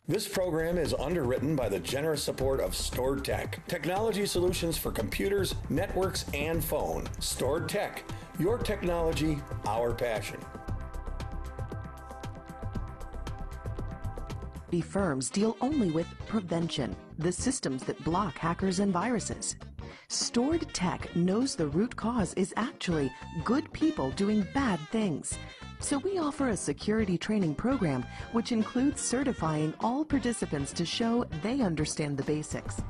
This program is underwritten by the generous support of Stored Tech, technology solutions for computers, networks, and phone. Stored Tech, your technology, our passion. Firms deal only with prevention, the systems that block hackers and viruses. Stored Tech knows the root cause is actually good people doing bad things. So we offer a security training program which includes certifying all participants to show they understand the basics.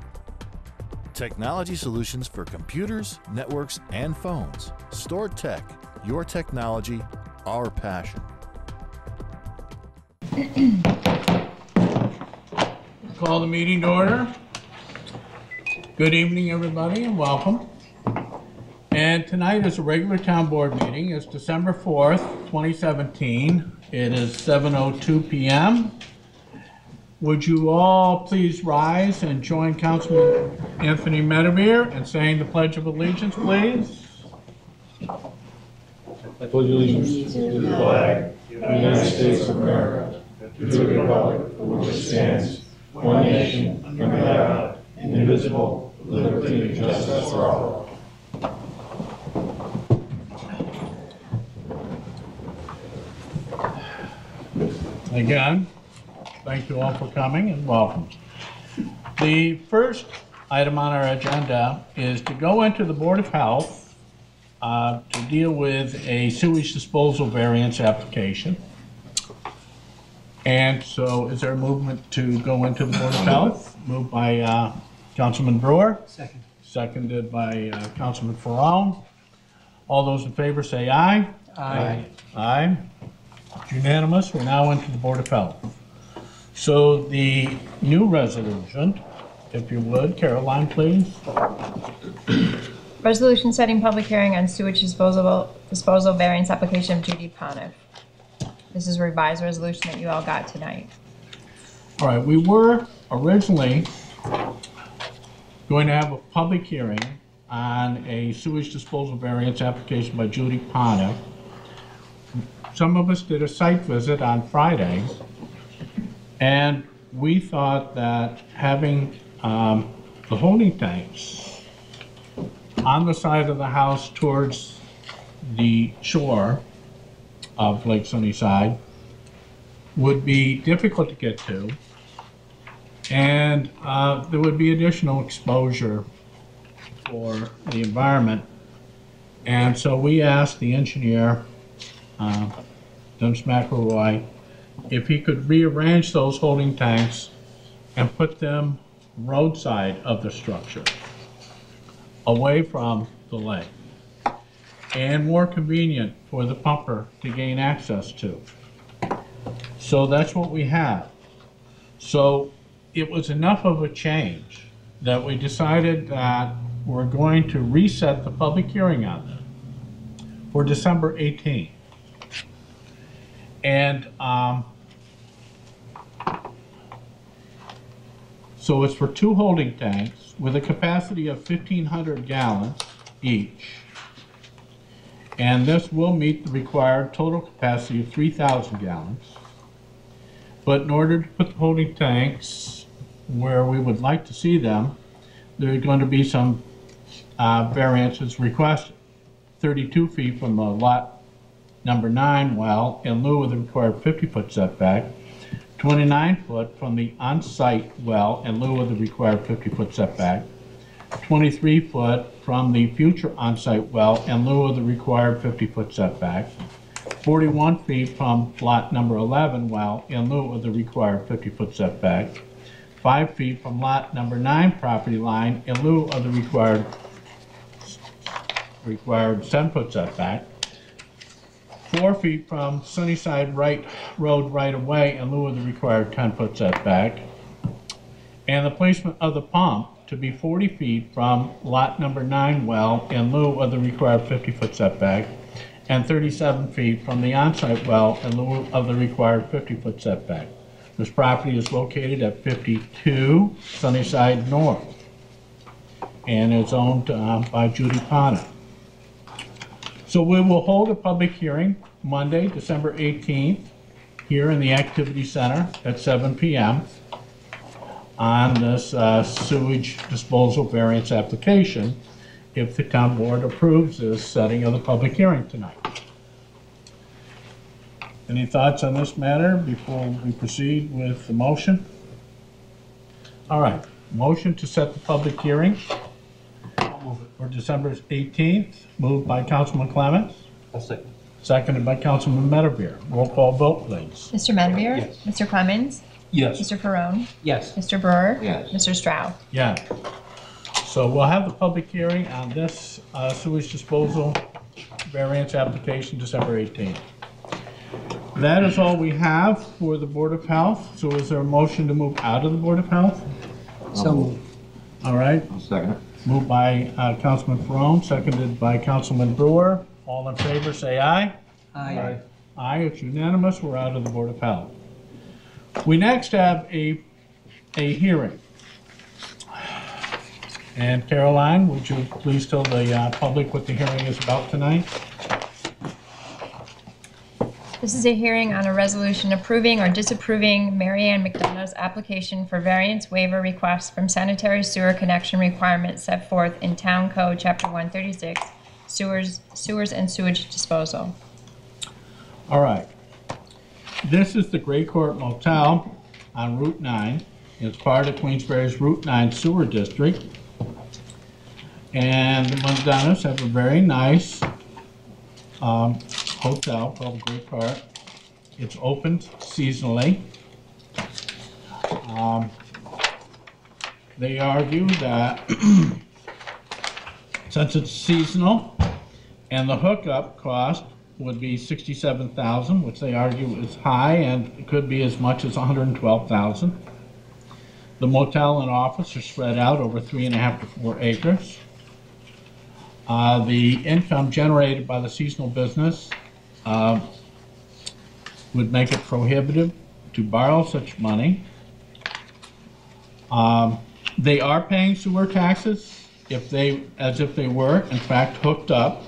Technology solutions for computers, networks, and phones. Stored Tech, your technology, our passion. Call the meeting to order. Good evening, everybody, and welcome. And tonight is a regular town board meeting. It's December 4th, 2017. It is 7:02 p.m. Would you all please rise and join Councilman Anthony Medevere in saying the Pledge of Allegiance, please? I pledge allegiance to the flag of the United States of America, to the republic for which it stands, one nation, under God, indivisible, with liberty and justice for all. Again, thank you all for coming and welcome. The first item on our agenda is to go into the Board of Health to deal with a sewage disposal variance application. And so is there a movement to go into the Board of Health? Moved by Councilman Brewer. Second. Seconded by Councilman Ferrone. All those in favor say aye. Aye. Aye. It's unanimous. We're now into the Board of Health. So the new resolution, if you would, Caroline, please. Resolution setting public hearing on sewage disposal variance application of Judy Poniff. This is a revised resolution that you all got tonight. All right, we were originally going to have a public hearing on a sewage disposal variance application by Judy Poniff. Some of us did a site visit on Friday, and we thought that having the holding tanks on the side of the house towards the shore of Lake Sunnyside would be difficult to get to, and there would be additional exposure for the environment. And so we asked the engineer, Dennis McElroy, if he could rearrange those holding tanks and put them roadside of the structure, away from the lake, and more convenient for the pumper to gain access to. So that's what we have. So it was enough of a change that we decided that we're going to reset the public hearing on this for December 18th. And so it's for 2 holding tanks with a capacity of 1,500 gallons each. And this will meet the required total capacity of 3,000 gallons. But in order to put the holding tanks where we would like to see them, there are going to be some variances requested. 32 feet from the lot number 9 well in lieu of the required 50-foot setback, 29 foot from the on-site well in lieu of the required 50-foot setback, 23 foot from the future on-site well in lieu of the required 50-foot setback, 41 feet from lot number 11 well in lieu of the required 50-foot setback, 5 feet from lot number 9 property line in lieu of the required 7-foot setback, 4 feet from Sunnyside Road right-of-way in lieu of the required 10-foot setback, and the placement of the pump to be 40 feet from lot number 9 well in lieu of the required 50-foot setback, and 37 feet from the on-site well in lieu of the required 50-foot setback. This property is located at 52 Sunnyside North and is owned by Judy Poniff. So we will hold a public hearing Monday, December 18th, here in the Activity Center at 7 p.m. on this sewage disposal variance application if the town board approves this setting of the public hearing tonight. Any thoughts on this matter before we proceed with the motion? All right, motion to set the public hearing for December 18th, moved by Councilman Clements. I'll second. Seconded by Councilman Medevere. Roll call vote, please. Mr. Medevere? Yes. Mr. Clemens? Yes. Mr. Ferrone? Yes. Mr. Brewer? Yes. Mr. Stroud? Yeah. So we'll have the public hearing on this sewage disposal variance application December 18th. That is all we have for the Board of Health. So is there a motion to move out of the Board of Health? So moved. All right. I'll second it. Moved by Councilman Ferrone, seconded by Councilman Brewer. All in favor, say aye. Aye. Aye, it's unanimous. We're out of the Board of Health. We next have a hearing. And Caroline, would you please tell the public what the hearing is about tonight? This is a hearing on a resolution approving or disapproving Mary Ann McDonough's application for variance waiver request from sanitary sewer connection requirements set forth in Town Code Chapter 136, Sewers and Sewage Disposal. All right. This is the Gray Court Motel on Route 9. It's part of Queensbury's Route 9 Sewer District. And the McDonoughs have a very nice hotel called Gray Court. It's opened seasonally. They argue that since it's seasonal and the hookup cost would be $67,000, which they argue is high, and it could be as much as $112,000. The motel and office are spread out over 3.5 to 4 acres. The income generated by the seasonal business would make it prohibitive to borrow such money. They are paying sewer taxes as if they were, in fact, hooked up.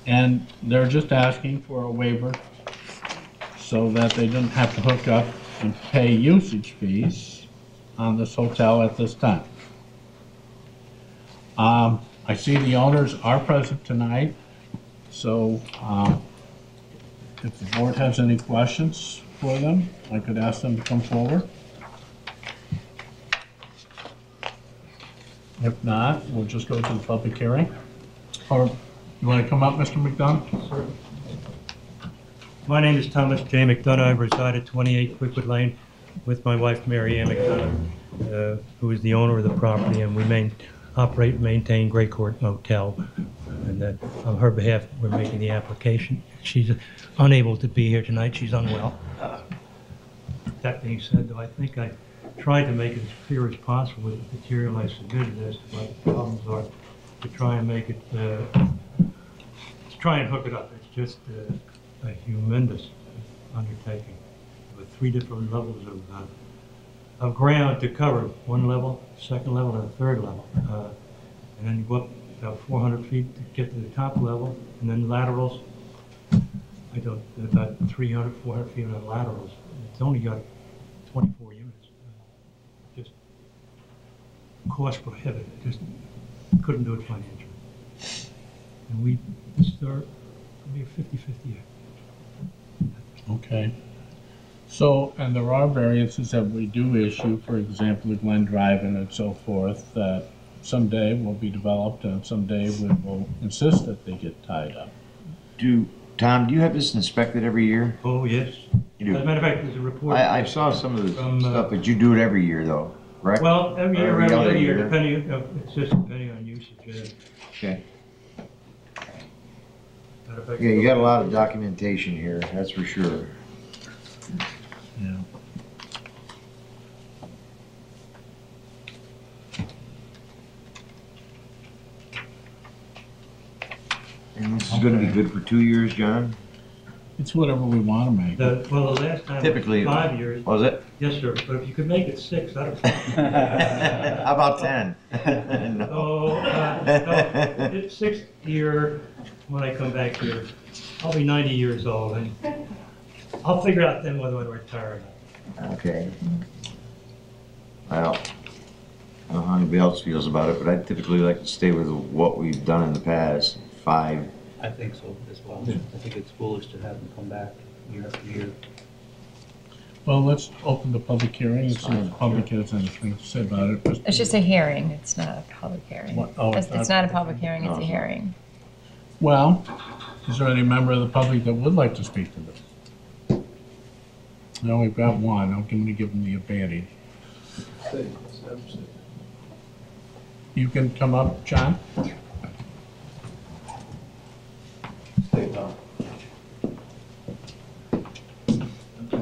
And they're just asking for a waiver so that they didn't have to hook up and pay usage fees on this hotel at this time. I see the owners are present tonight, so if the board has any questions for them, I could ask them to come forward. If not, we'll just go to the public hearing. Or you want to come up, Mr. McDonough? Sure. My name is Thomas J. McDonough. I reside at 28 Quickwood Lane with my wife, Mary Ann McDonough, who is the owner of the property, and we operate and maintain Gray Court Motel. And that on her behalf, we're making the application. She's unable to be here tonight. She's unwell. That being said, though, I think I tried to make it as clear as possible with the material I submitted as to what the problems are, to try and make it, to try and hook it up. It's just a humongous undertaking with 3 different levels of ground to cover. 1 level, 2nd level, and a 3rd level. And then you go up about 400 feet to get to the top level, and then laterals. About 300, 400 feet of laterals. It's only got 24 units. Just cost prohibitive. Just couldn't do it financially. And this is going to be a 50-50. Okay. So, and there are variances that we do issue, for example, the Glen Drive and so forth, that someday will be developed and someday we will insist that they get tied up. Tom, do you have this inspected every year? Oh, yes. You do? As a matter of fact, there's a report. I saw some of the stuff, but you do it every year though, correct? Well, every Or year, other every year, depending, it's just depending on usage. Okay. Matter of fact, Yeah, you got a lot of documentation here, that's for sure. Yeah. And this is gonna be good for 2 years, John? It's whatever we want to make. Well, the last time Typically, it was 5 years. Was it? Yes, sir, but if you could make it 6, that'd be How about 10? No. Oh, no, it's 6th year when I come back here. I'll be 90 years old, and I'll figure out then whether to retire or not. Okay. Well, I don't know how anybody else feels about it, but I typically like to stay with what we've done in the past, 5. I think so as well. I think it's foolish to have them come back year after year. Well, let's open the public hearing and see if the public has anything to say about it. It's just a hearing, it's not a public hearing. What? Oh, It's not a public hearing, it's a hearing. Well, is there any member of the public that would like to speak to this? No, we've got one. I'm going to give him the advantage. You can come up, John.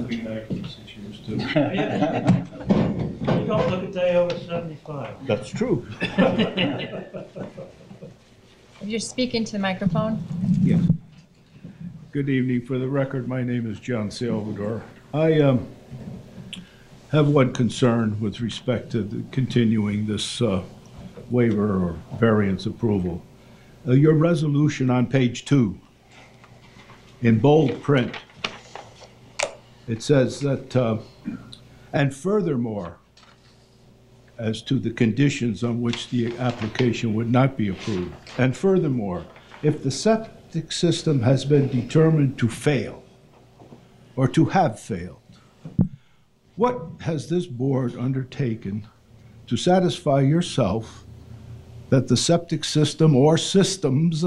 Be back in 6 years too. You don't look a day over 75. That's true. If you're speaking to the microphone, Yes. Good evening. For the record, my name is John Salvador. I have one concern with respect to continuing this waiver or variance approval. Your resolution on page 2, in bold print, it says that, and furthermore, as to the conditions on which the application would not be approved. And furthermore, if the septic system has been determined to fail or to have failed, what has this board undertaken to satisfy yourself that the septic system or systems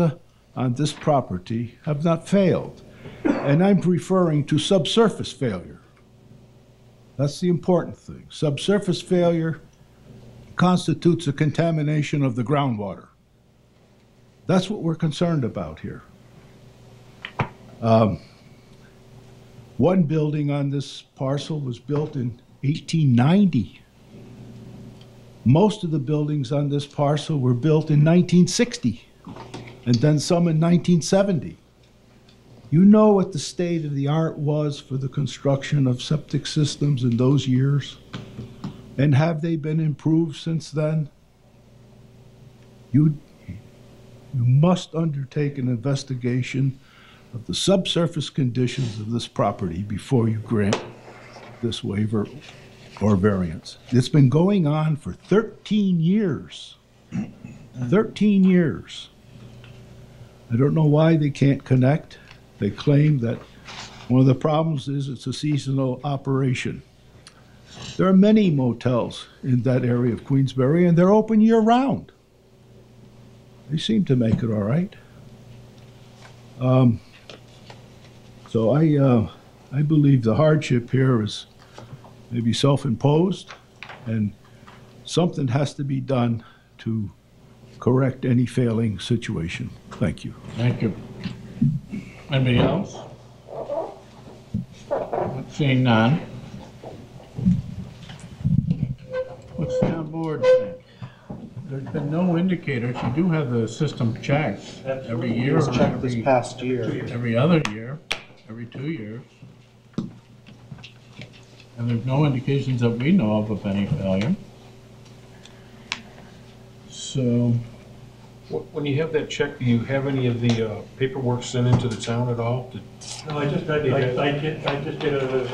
on this property have not failed? And I'm referring to subsurface failure. That's the important thing. Subsurface failure constitutes a contamination of the groundwater. That's what we're concerned about here. One building on this parcel was built in 1890. Most of the buildings on this parcel were built in 1960, and then some in 1970. You know what the state of the art was for the construction of septic systems in those years? And have they been improved since then? You must undertake an investigation of the subsurface conditions of this property before you grant this waiver or variance. It's been going on for 13 years. 13 years. I don't know why they can't connect. They claim that one of the problems is it's a seasonal operation. There are many motels in that area of Queensbury, and they're open year-round. They seem to make it all right. So I believe the hardship here is maybe self-imposed, and something has to be done to correct any failing situation. Thank you. Thank you. Anybody else? Seeing none. What's the board think? There's been no indicators. You do have the system checked every year. It was checked this past year. Every other year, every 2 years. And there's no indications that we know of any failure. So, When you have that check, do you have any of the paperwork sent into the town at all? No, I just did a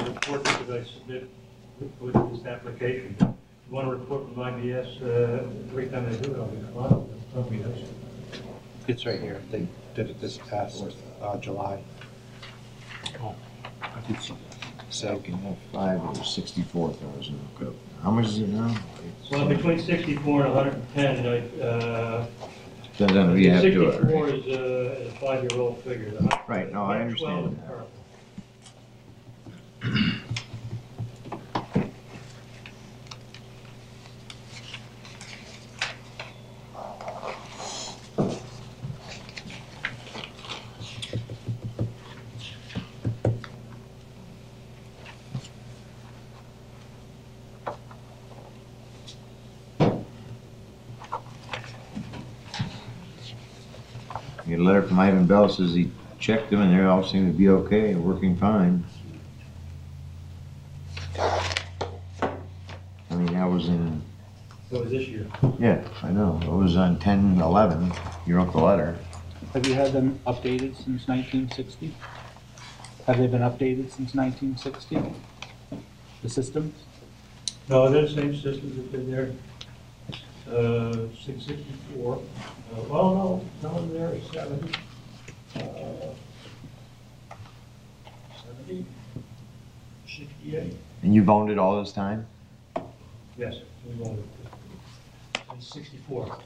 report because I submitted with this application. You want a report from IBS, every time they do it, I'll be filed. It's right here. They did it this past July. Oh, I did see that. So can have 5 or 64,000. How much is it now? Well, between 64 and 110, Depends on who you have to do it. 64 is a 5-year-old figure. Right, no, I understand. You get a letter from Ivan Bell, says he checked them and they all seem to be okay, working fine. I mean, that was in... That was this year. Yeah, I know. It was on 10/11. You wrote the letter. Have you had them updated since 1960? Have they been updated since 1960? The systems? No, they're the same systems that been there, 664. Well, no, they're 70. 70, 68. And you've owned it all this time? Yes, we own it. It's 64.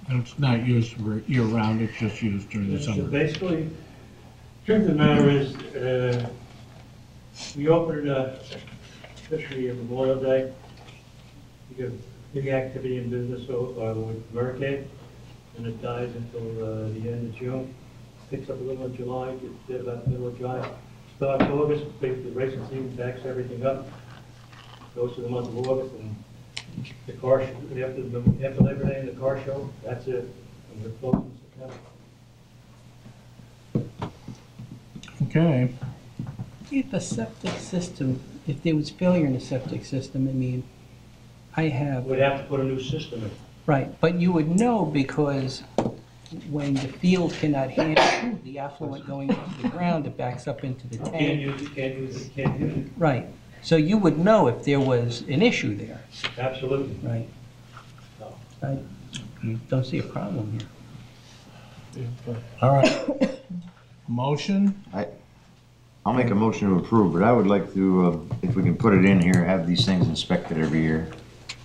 And it's not used for year-round, it's just used during the So summer. basically, truth of the matter is, we opened it officially on Memorial Day. We get big activity in business with Hurricane, and it dies until the end of June. Picks up a little in July, gets there about the middle of July. Starts August, basically racing season, backs everything up. Goes to the month of August, and the car, after Labor Day and the car show, that's it. And we're closing in September. Okay. If a septic system, if there was failure in the septic system, I mean, I have, We'd have to put a new system in. right, but you would know because when the field cannot handle the affluent going into the ground, it backs up into the Can't tank. use it, can't use it, can't use it. Right, so you would know if there was an issue there, Absolutely. right? No. I don't see a problem here. All right. Motion? I'll make a motion to approve, but I would like to, if we can put it in here, have these things inspected every year.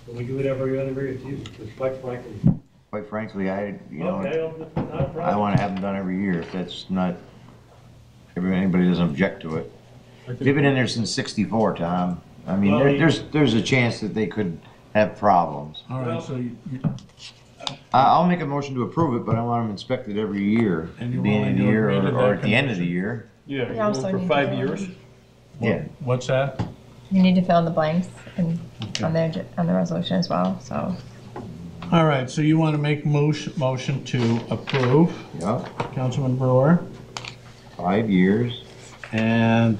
We do it every other year, too, because quite frankly. Quite frankly, Okay, not a problem. I want to have them done every year if that's not, if anybody doesn't object to it. They've been in there since '64, Tom. I mean, there's a chance that they could have problems. All right, so I'll make a motion to approve it, but I want them inspected every year, And at you the beginning of the willing to year agree to or that at the end of the condition? year. Yeah, We you also go for need 5 to- years? Yeah. what's that? You need to fill in the blanks and on the resolution as well, so. All right, so you want to make motion to approve, Yeah, Councilman Brewer, 5 years, and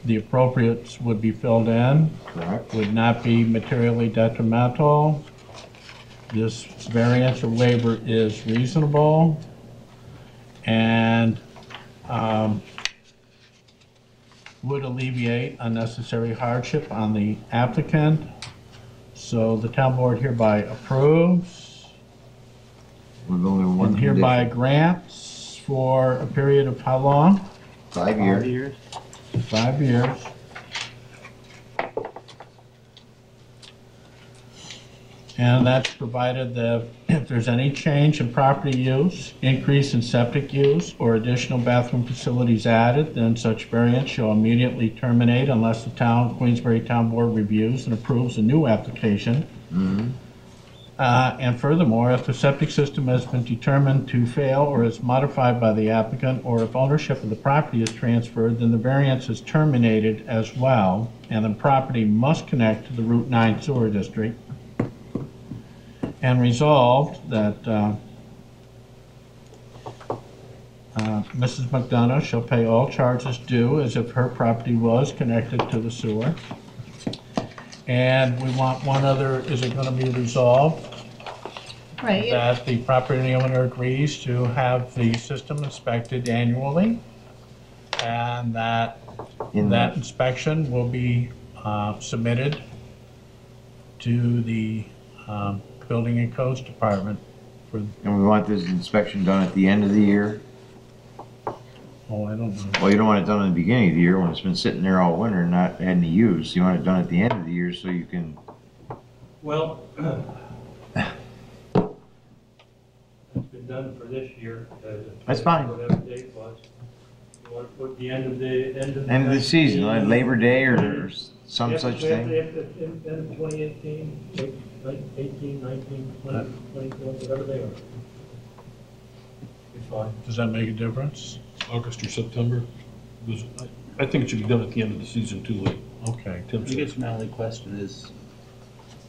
the appropriates would be filled in, correct? would not be materially detrimental. This variance or waiver is reasonable, and would alleviate unnecessary hardship on the applicant. So the town board hereby approves With only one and hereby condition. grants for a period of how long? 5 years. 5 years. And that's provided that if there's any change in property use, increase in septic use, or additional bathroom facilities added, then such variance shall immediately terminate unless the Queensbury Town Board reviews and approves a new application. And furthermore, if the septic system has been determined to fail or is modified by the applicant, or if ownership of the property is transferred, then the variance is terminated as well, and the property must connect to the Route 9 sewer district. And resolved that Mrs. McDonough shall pay all charges due as if her property was connected to the sewer. And we want one other, is it going to be resolved? Right. That the property owner agrees to have the system inspected annually, and that that inspection will be submitted to the Building and Codes Department for, And we want this inspection done at the end of the year. oh, I don't know. Well, you don't want it done in the beginning of the year when it's been sitting there all winter and not had any use. You want it done at the end of the year so you can, Well, it's been done for this year. That's fine. Whatever date was. You want to put the end of the. end of the season, like Labor Day or some Yeah, such we have thing. to- End of 2018, 18, 19, 20, 21, whatever they are. Be fine. Does that make a difference? August or September? I think it should be done at the end of the season too, like Okay. Tim I said. guess my only question is,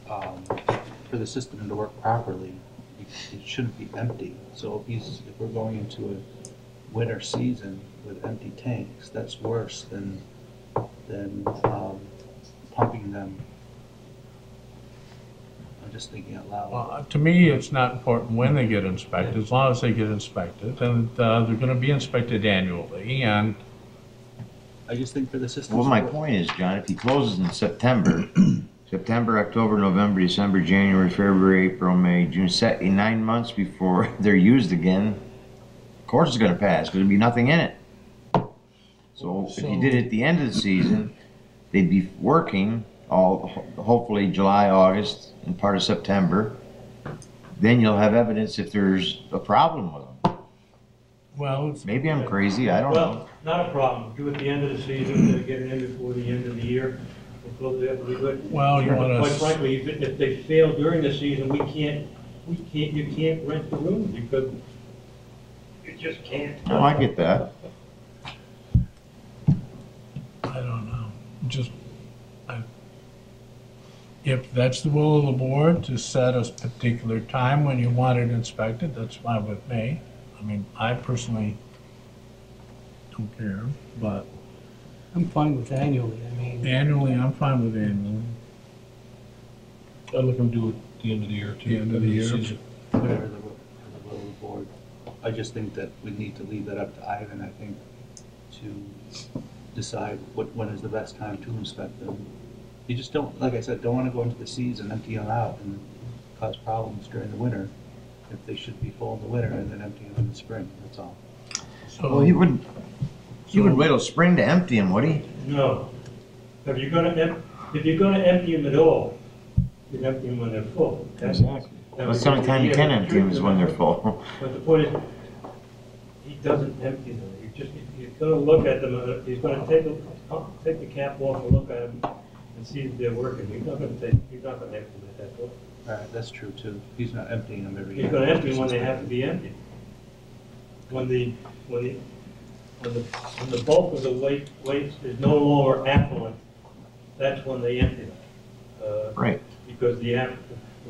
for the system to work properly, it shouldn't be empty. So if we're going into a winter season with empty tanks, that's worse than pumping them. I'm just thinking out loud. To me, it's not important when they get inspected, as long as they get inspected, and they're going to be inspected annually, and I just think for the system. Well, my point is, John, if he closes in September, September, October, November, December, January, February, April, May, June, 9 months before they're used again, of course it's gonna pass, because there'd be nothing in it. So if you did it at the end of the season, they'd be working hopefully July, August, and part of September. Then you'll have evidence if there's a problem with them. Well, Maybe I'm crazy, I don't know. Well, not a problem. Do it at the end of the season, get it in before the end of the year. We'll close it up, we good. Well, you want Quite to, frankly, if they fail during the season, you can't rent the room because you just can't. Oh, I get that. I don't know, if that's the will of the board to set a particular time when you want it inspected, that's fine with me. I mean, I personally don't care, but I'm fine with annually, I mean. annually, I'm fine with annually. I'd like them to do it at the end of the year, too. The end of the year. Season. Whatever the will of the board. I just think that we need to leave that up to Ivan, I think, to decide when is the best time to inspect them. You just don't, like I said, don't want to go into the season, empty them out, and cause problems during the winter, if they should be full in the winter and then empty them in the spring, that's all. Well, he wouldn't wait till spring to empty them, would he? No. If you're gonna empty them at all, you empty them when they're full. Exactly. That's the only time you can empty them is when they're full. But the point is, he doesn't empty them. He's gonna look at them, he's gonna take the cap off and look at them and see if they're working. He's not gonna empty them at that point. All right, that's true too. He's not emptying them every year. He's gonna empty them when they have to be emptied. When the bulk of the waste is no longer affluent, that's when they empty them. Right. Because the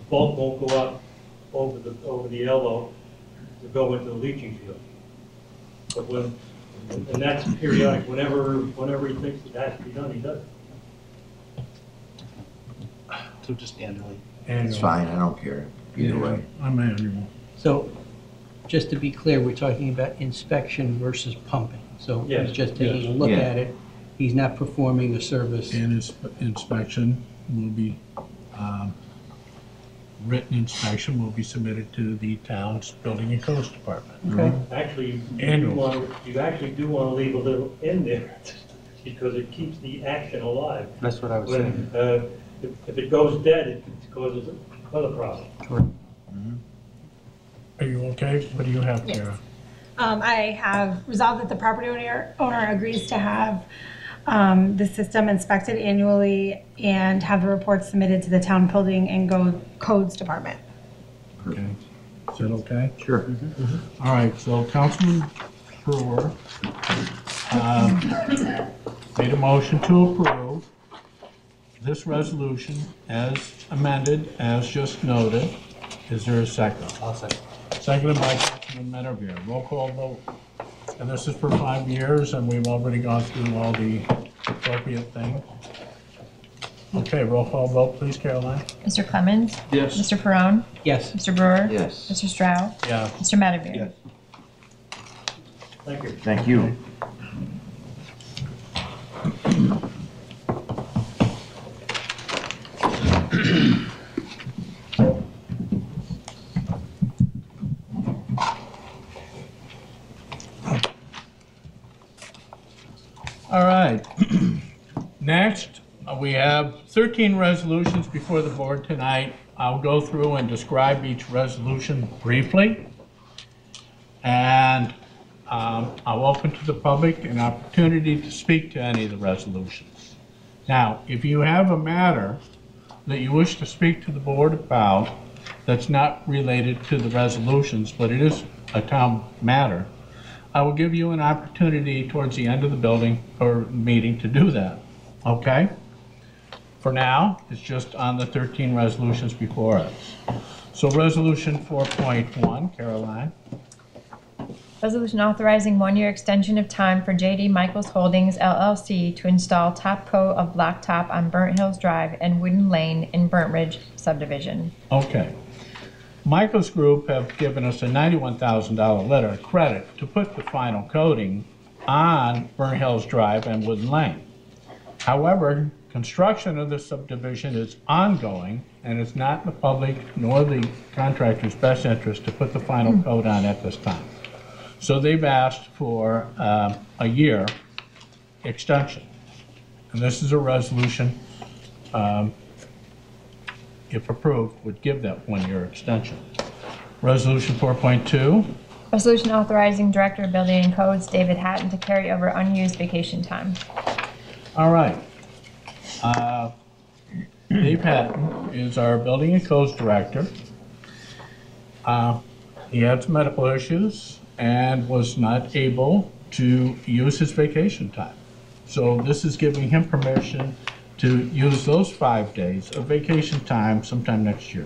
bulk won't go up over the elbow to go into the leaching field. But and that's periodic, whenever he thinks it has to be done, he does it. So just annually. It's fine, I don't care, either way. I'm annual. So, just to be clear, we're talking about inspection versus pumping. So Yes, he's just taking a yes. look Yeah. at it. He's not performing a service. And his inspection will be, written inspection will be submitted to the town's building and codes department. Okay. Actually, Annual. you actually do want to leave a little in there because it keeps the action alive. That's what I was saying. When, if it goes dead, it causes other problems. Are you okay? What do you have, Yes. Kara? I have resolved that the property owner agrees to have the system inspected annually and have the report submitted to the town building and codes department. Okay. Is that okay? Sure. All right, so Councilman Brewer made a motion to approve this resolution as amended, as just noted. Is there a second? I'll second. Seconded by Councilman Medavir. Roll call vote. And this is for 5 years, and we've already gone through all the appropriate things. Okay, roll call vote, please, Caroline. Mr. Clemens? Yes. Mr. Perone? Yes. Mr. Brewer? Yes. Mr. Stroud? Yeah. Mr. Medavir? Yes. Thank you. Thank you. All right. Next, we have 13 resolutions before the board tonight. I'll go through and describe each resolution briefly. And I'll open to the public an opportunity to speak to any of the resolutions. Now, if you have a matter that you wish to speak to the board about that's not related to the resolutions, but it is a town matter, I will give you an opportunity towards the end of the building or meeting to do that, okay? For now, it's just on the 13 resolutions before us. So Resolution 4.1, Caroline. Resolution authorizing 1-year extension of time for J.D. Michaels Holdings LLC to install top coat of blacktop on Burnt Hills Drive and Wooden Lane in Burnt Ridge subdivision. Okay. Michael's Group have given us a $91,000 letter of credit to put the final coating on Burn Hills Drive and Woodland Lane. However, construction of this subdivision is ongoing, and it's not in the public nor the contractor's best interest to put the final code on at this time. So they've asked for a year extension. And this is a resolution, if approved, would give that 1-year extension. Resolution 4.2. Resolution authorizing Director of Building and Codes David Hatton to carry over unused vacation time. All right. Dave Hatton is our Building and Codes Director. He had some medical issues and was not able to use his vacation time. So this is giving him permission to use those 5 days of vacation time sometime next year.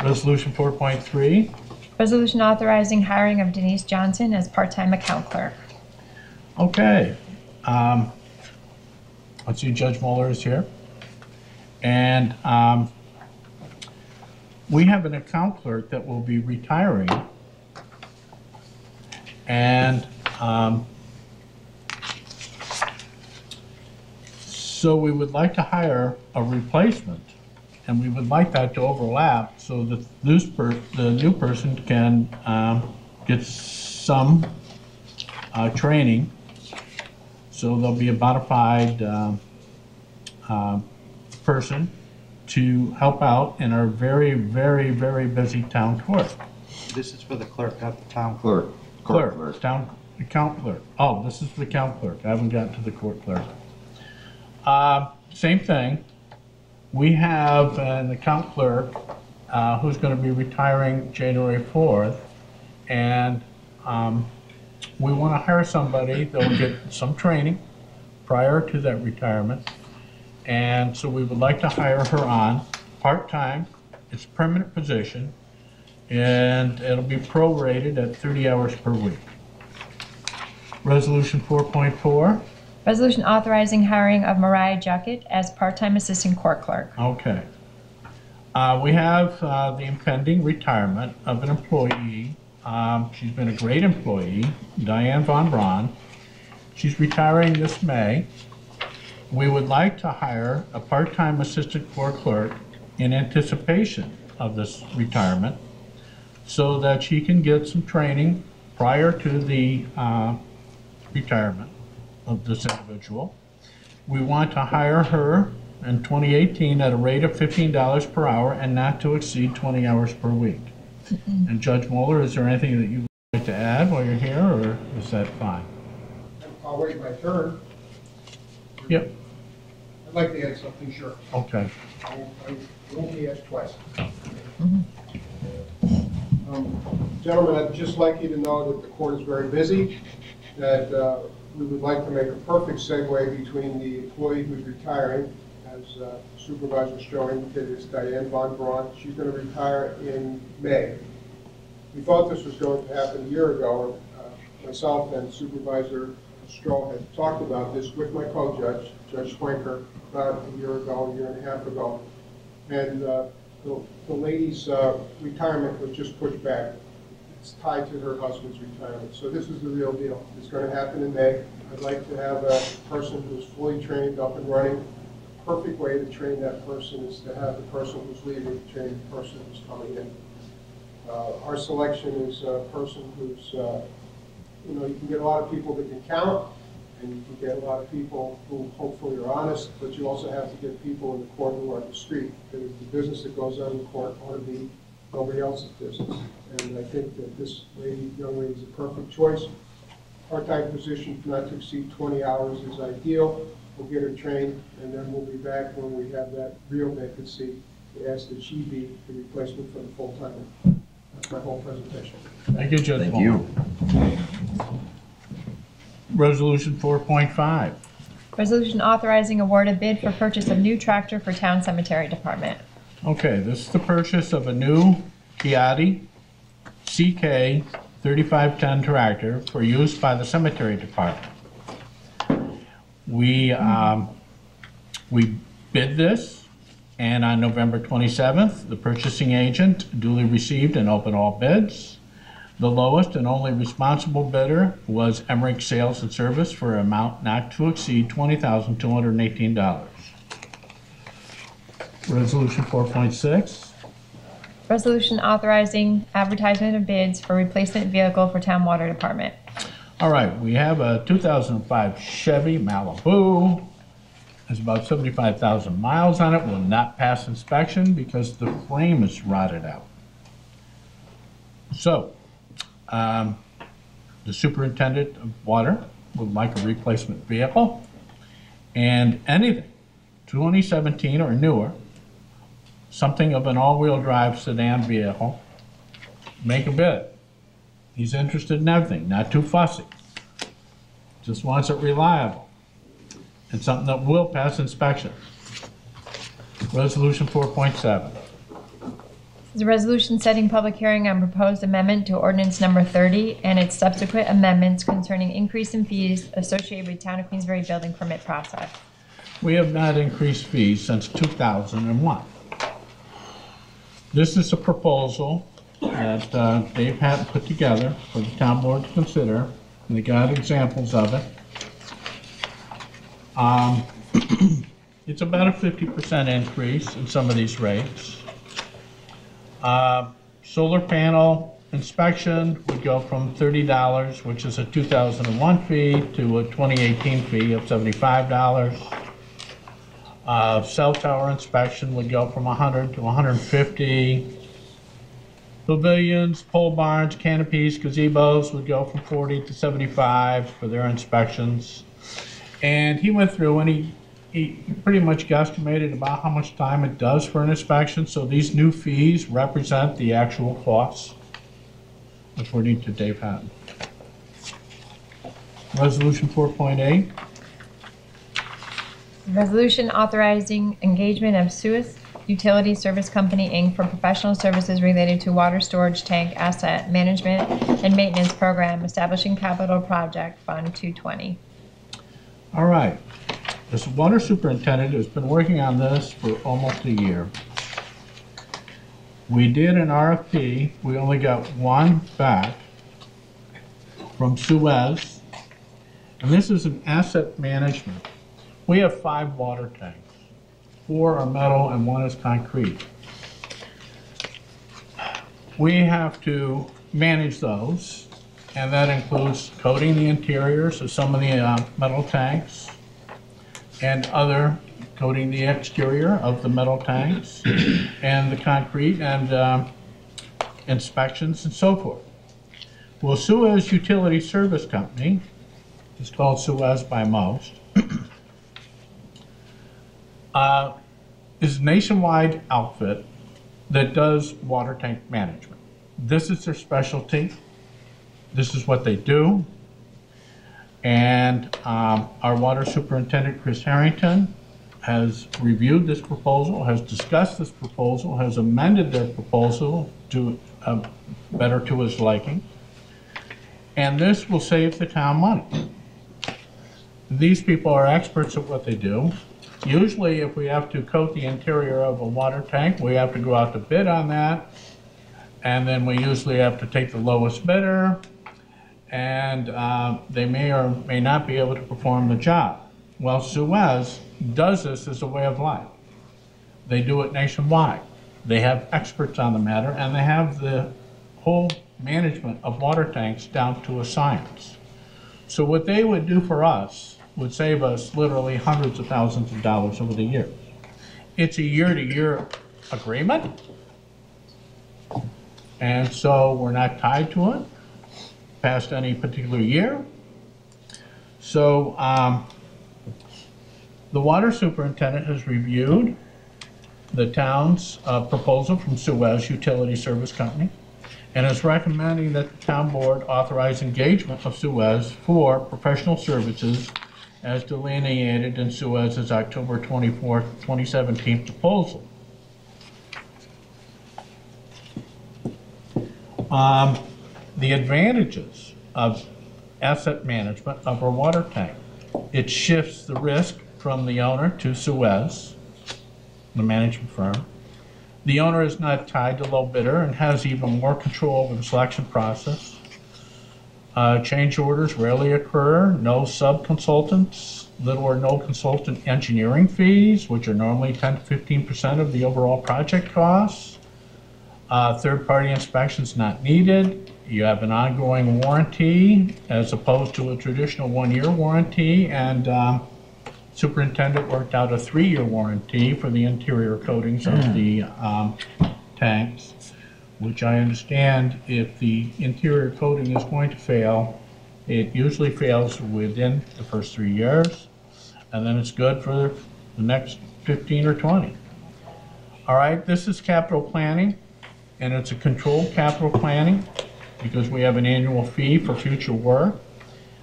Resolution 4.3. Resolution authorizing hiring of Denise Johnson as part-time account clerk. Okay. I see Judge Mueller is here. And we have an account clerk that will be retiring. And so we would like to hire a replacement, and we would like that to overlap so that the new person can get some training. So there'll be a bona fide person to help out in our very, very, very busy town court. This is for the clerk, not the town Clerk. Clerk, town account clerk. Oh, this is the account clerk. I haven't gotten to the court clerk. Same thing. We have an account clerk who's going to be retiring January 4th, and we want to hire somebody that will get some training prior to that retirement, and so we would like to hire her on part-time. It's a permanent position, and it'll be prorated at 30 hours per week. Resolution 4.4. Resolution authorizing hiring of Mariah Juckett as part-time assistant court clerk. Okay. We have the impending retirement of an employee. She's been a great employee, Diane Von Braun. She's retiring this May. We would like to hire a part-time assistant court clerk in anticipation of this retirement so that she can get some training prior to the retirement of this individual. We want to hire her in 2018 at a rate of $15 per hour and not to exceed 20 hours per week. And Judge Mueller, is there anything that you'd like to add while you're here, or is that fine? I'll wait my turn. Yep. I'd like to add something, sure. Okay. I won't be asked twice. Gentlemen, I'd just like you to know that the court is very busy, that we would like to make a perfect segue between the employee who's retiring, as Supervisor Stroh indicated, is Diane Von Braun. She's going to retire in May. We thought this was going to happen a year ago. Myself and Supervisor Stroh had talked about this with my co-judge, Judge Schwenker, about a year and a half ago. And the lady's retirement was just pushed back. It's tied to her husband's retirement. So this is the real deal. It's going to happen in May. I'd like to have a person who's fully trained, up and running. The perfect way to train that person is to have the person who's leaving train the person who's coming in. Our selection is a person who's, you can get a lot of people that can count, and you can get a lot of people who hopefully are honest, but you also have to get people in the court who are on the street. Because the business that goes on in the court ought to be nobody else's business. And I think that this young lady is a perfect choice. Part-time position not to exceed 20 hours is ideal. We'll get her trained, and then we'll be back when we have that real vacancy to ask that she be the replacement for the full-timer. That's my whole presentation. Thank you, Judge. Thank you. Resolution 4.5. Resolution authorizing award of bid for purchase of new tractor for town cemetery department. Okay, this is the purchase of a new Kiati CK 3510 tractor for use by the cemetery department. We bid this, and on November 27th, the purchasing agent duly received and opened all bids. The lowest and only responsible bidder was Emmerich Sales and Service for an amount not to exceed $20,218. Resolution 4.6. Resolution authorizing advertisement of bids for replacement vehicle for town water department. All right, we have a 2005 Chevy Malibu. There's about 75,000 miles on it. Will not pass inspection because the frame is rotted out. So, the superintendent of water would like a replacement vehicle, and anything 2017 or newer, something of an all-wheel drive sedan vehicle, make a bid. He's interested in everything, not too fussy. Just wants it reliable and something that will pass inspection. Resolution 4.7. Is a resolution setting public hearing on proposed amendment to ordinance number 30 and its subsequent amendments concerning increase in fees associated with Town of Queensbury building permit process. We have not increased fees since 2001. This is a proposal that Dave Hatton put together for the town board to consider, and they got examples of it. It's about a 50% increase in some of these rates. Solar panel inspection would go from $30, which is a 2001 fee, to a 2018 fee of $75. Cell tower inspection would go from $100 to $150. Pavilions, pole barns, canopies, gazebos would go from $40 to $75 for their inspections. And he went through and he pretty much guesstimated about how much time it does for an inspection. So these new fees represent the actual costs, according to Dave Hatton. Resolution 4.8. Resolution authorizing engagement of Suez Utility Service Company, Inc. for professional services related to water storage tank asset management and maintenance program, establishing capital project fund 220. All right. This water superintendent has been working on this for almost a year. We did an RFP. We only got one back from Suez, and this is an asset management. We have 5 water tanks. 4 are metal and 1 is concrete. We have to manage those, and that includes coating the interiors of some of the metal tanks, and other coating the exterior of the metal tanks and the concrete, and inspections and so forth. Well, Suez Utility Service Company, it's called Suez by most, is a nationwide outfit that does water tank management. This is their specialty. This is what they do. And our water superintendent, Chris Harrington, has reviewed this proposal, has discussed this proposal, has amended their proposal to better to his liking. And this will save the town money. These people are experts at what they do. Usually, if we have to coat the interior of a water tank, we have to go out to bid on that. And then we usually have to take the lowest bidder. And they may or may not be able to perform the job. Well, Suez does this as a way of life. They do it nationwide. They have experts on the matter, and they have the whole management of water tanks down to a science. So what they would do for us would save us literally hundreds of thousands of dollars over the years. It's a year-to-year agreement, and so we're not tied to it past any particular year. So the water superintendent has reviewed the town's proposal from Suez Utility Service Company and is recommending that the town board authorize engagement of Suez for professional services as delineated in Suez's October 24th, 2017 proposal. The advantages of asset management of our water tank. It shifts the risk from the owner to Suez, the management firm. The owner is not tied to low bidder and has even more control over the selection process. Change orders rarely occur, no sub-consultants, little or no consultant engineering fees, which are normally 10 to 15% of the overall project costs. Third-party inspections not needed. You have an ongoing warranty as opposed to a traditional 1-year warranty, and superintendent worked out a 3-year warranty for the interior coatings of the tanks, which I understand if the interior coating is going to fail, it usually fails within the first 3 years, and then it's good for the next 15 or 20. All right, this is capital planning, and it's a controlled capital planning because we have an annual fee for future work.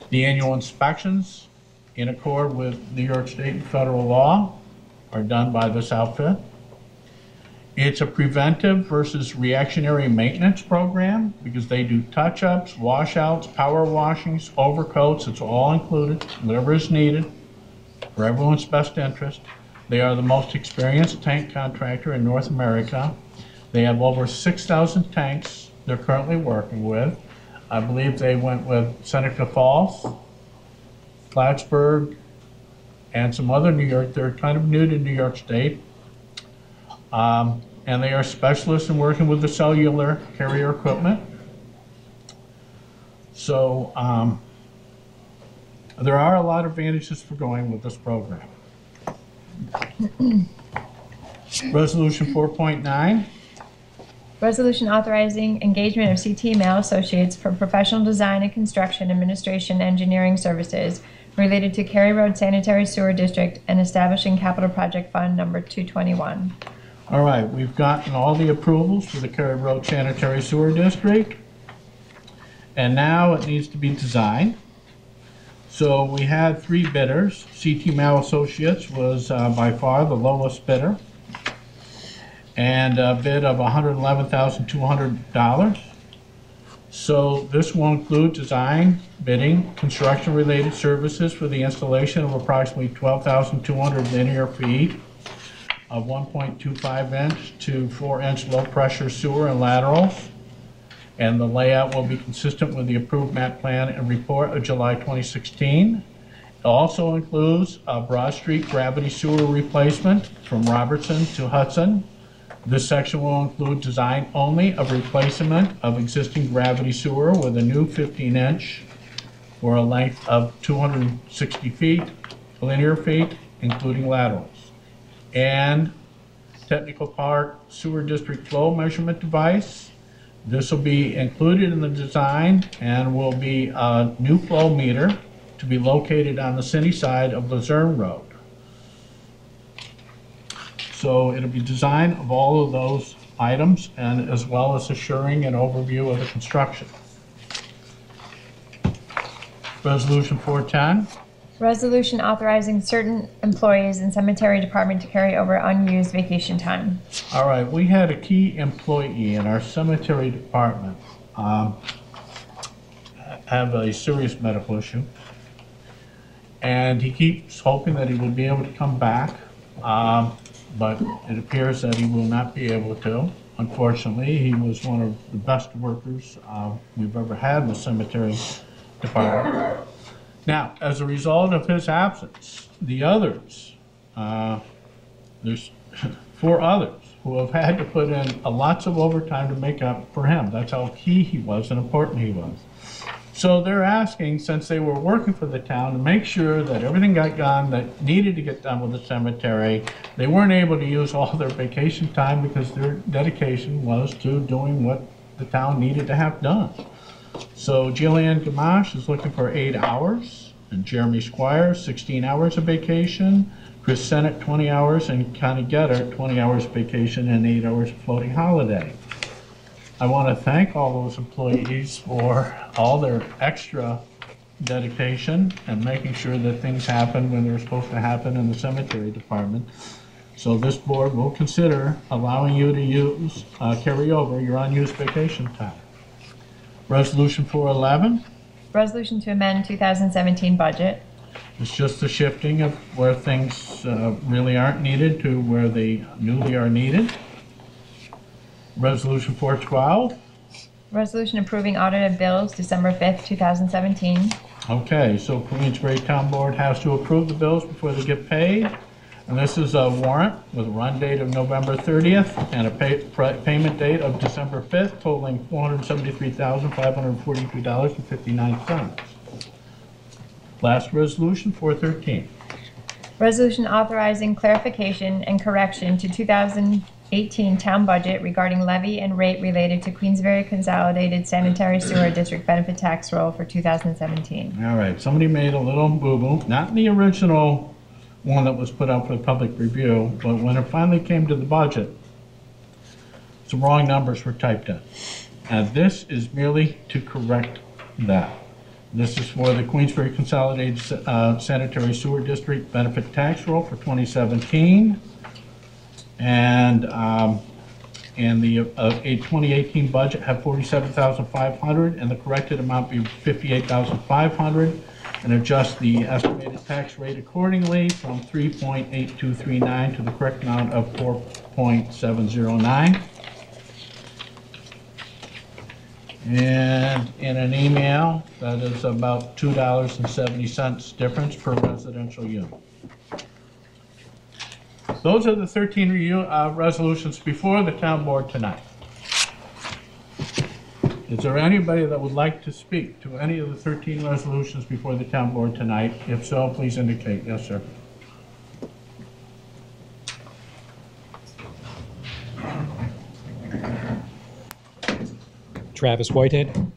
The annual inspections, in accord with New York State and federal law, are done by this outfit. It's a preventive versus reactionary maintenance program because they do touch-ups, washouts, power washings, overcoats. It's all included, whatever is needed for everyone's best interest. They are the most experienced tank contractor in North America. They have over 6,000 tanks they're currently working with. I believe they went with Seneca Falls, Plattsburgh, and some other New York. They're kind of new to New York State. And they are specialists in working with the cellular carrier equipment. So there are a lot of advantages for going with this program. Resolution 4.9. Resolution authorizing engagement of CT Mail Associates for professional design and construction administration engineering services related to Cary Road Sanitary Sewer District and establishing capital project fund number 221. All right, we've gotten all the approvals for the Cary Road Sanitary Sewer District, and now it needs to be designed. So we had 3 bidders. CT Mail Associates was by far the lowest bidder, and a bid of $111,200. So this will include design, bidding, construction-related services for the installation of approximately 12,200 linear feet of 1.25-inch to 4-inch low-pressure sewer and laterals. And the layout will be consistent with the approved map plan and report of July 2016. It also includes a Broad Street gravity sewer replacement from Robertson to Hudson. This section will include design only of replacement of existing gravity sewer with a new 15-inch for a length of 260 feet, linear feet, including laterals. And technical part sewer district flow measurement device. This will be included in the design and will be a new flow meter to be located on the city side of Luzerne Road. So it'll be design of all of those items and as well as assuring an overview of the construction. Resolution 410. Resolution authorizing certain employees in cemetery department to carry over unused vacation time. All right, we had a key employee in our cemetery department have a serious medical issue, and he keeps hoping that he will be able to come back, but it appears that he will not be able to. Unfortunately, he was one of the best workers we've ever had in the cemetery department. Now, as a result of his absence, the others, there's 4 others who have had to put in lots of overtime to make up for him. That's how key he was and important he was. So they're asking, since they were working for the town, to make sure that everything got done that needed to get done with the cemetery. They weren't able to use all their vacation time because their dedication was to doing what the town needed to have done. So Jillian Gamache is looking for 8 hours, and Jeremy Squires 16 hours of vacation, Chris Sennett 20 hours, and Connie Getter 20 hours of vacation and 8 hours of floating holiday. I want to thank all those employees for all their extra dedication and making sure that things happen when they're supposed to happen in the cemetery department. So this board will consider allowing you to use, carry over your unused vacation time. Resolution 411. Resolution to amend 2017 budget. It's just the shifting of where things really aren't needed to where they newly are needed. Resolution 412. Resolution approving audited bills December 5th, 2017. Okay, so Queensbury Town Board has to approve the bills before they get paid. And this is a warrant with a run date of November 30th and a payment date of December 5th, totaling $473,543.59. Last resolution, 413. Resolution authorizing clarification and correction to 2018 town budget regarding levy and rate related to Queensbury Consolidated Sanitary Sewer District Benefit Tax Roll for 2017. All right, somebody made a little boo-boo, not in the original one that was put out for the public review, but when it finally came to the budget, some wrong numbers were typed in. And this is merely to correct that. This is for the Queensbury Consolidated Sanitary Sewer District Benefit Tax Roll for 2017. And the a 2018 budget had $47,500, and the corrected amount be $58,500, and adjust the estimated tax rate accordingly from 3.8239 to the correct amount of 4.709. And in an email, that is about $2.70 difference per residential unit. Those are the 13 resolutions before the town board tonight. Is there anybody that would like to speak to any of the 13 resolutions before the town board tonight? If so, please indicate. Yes, sir. Travis Whitehead.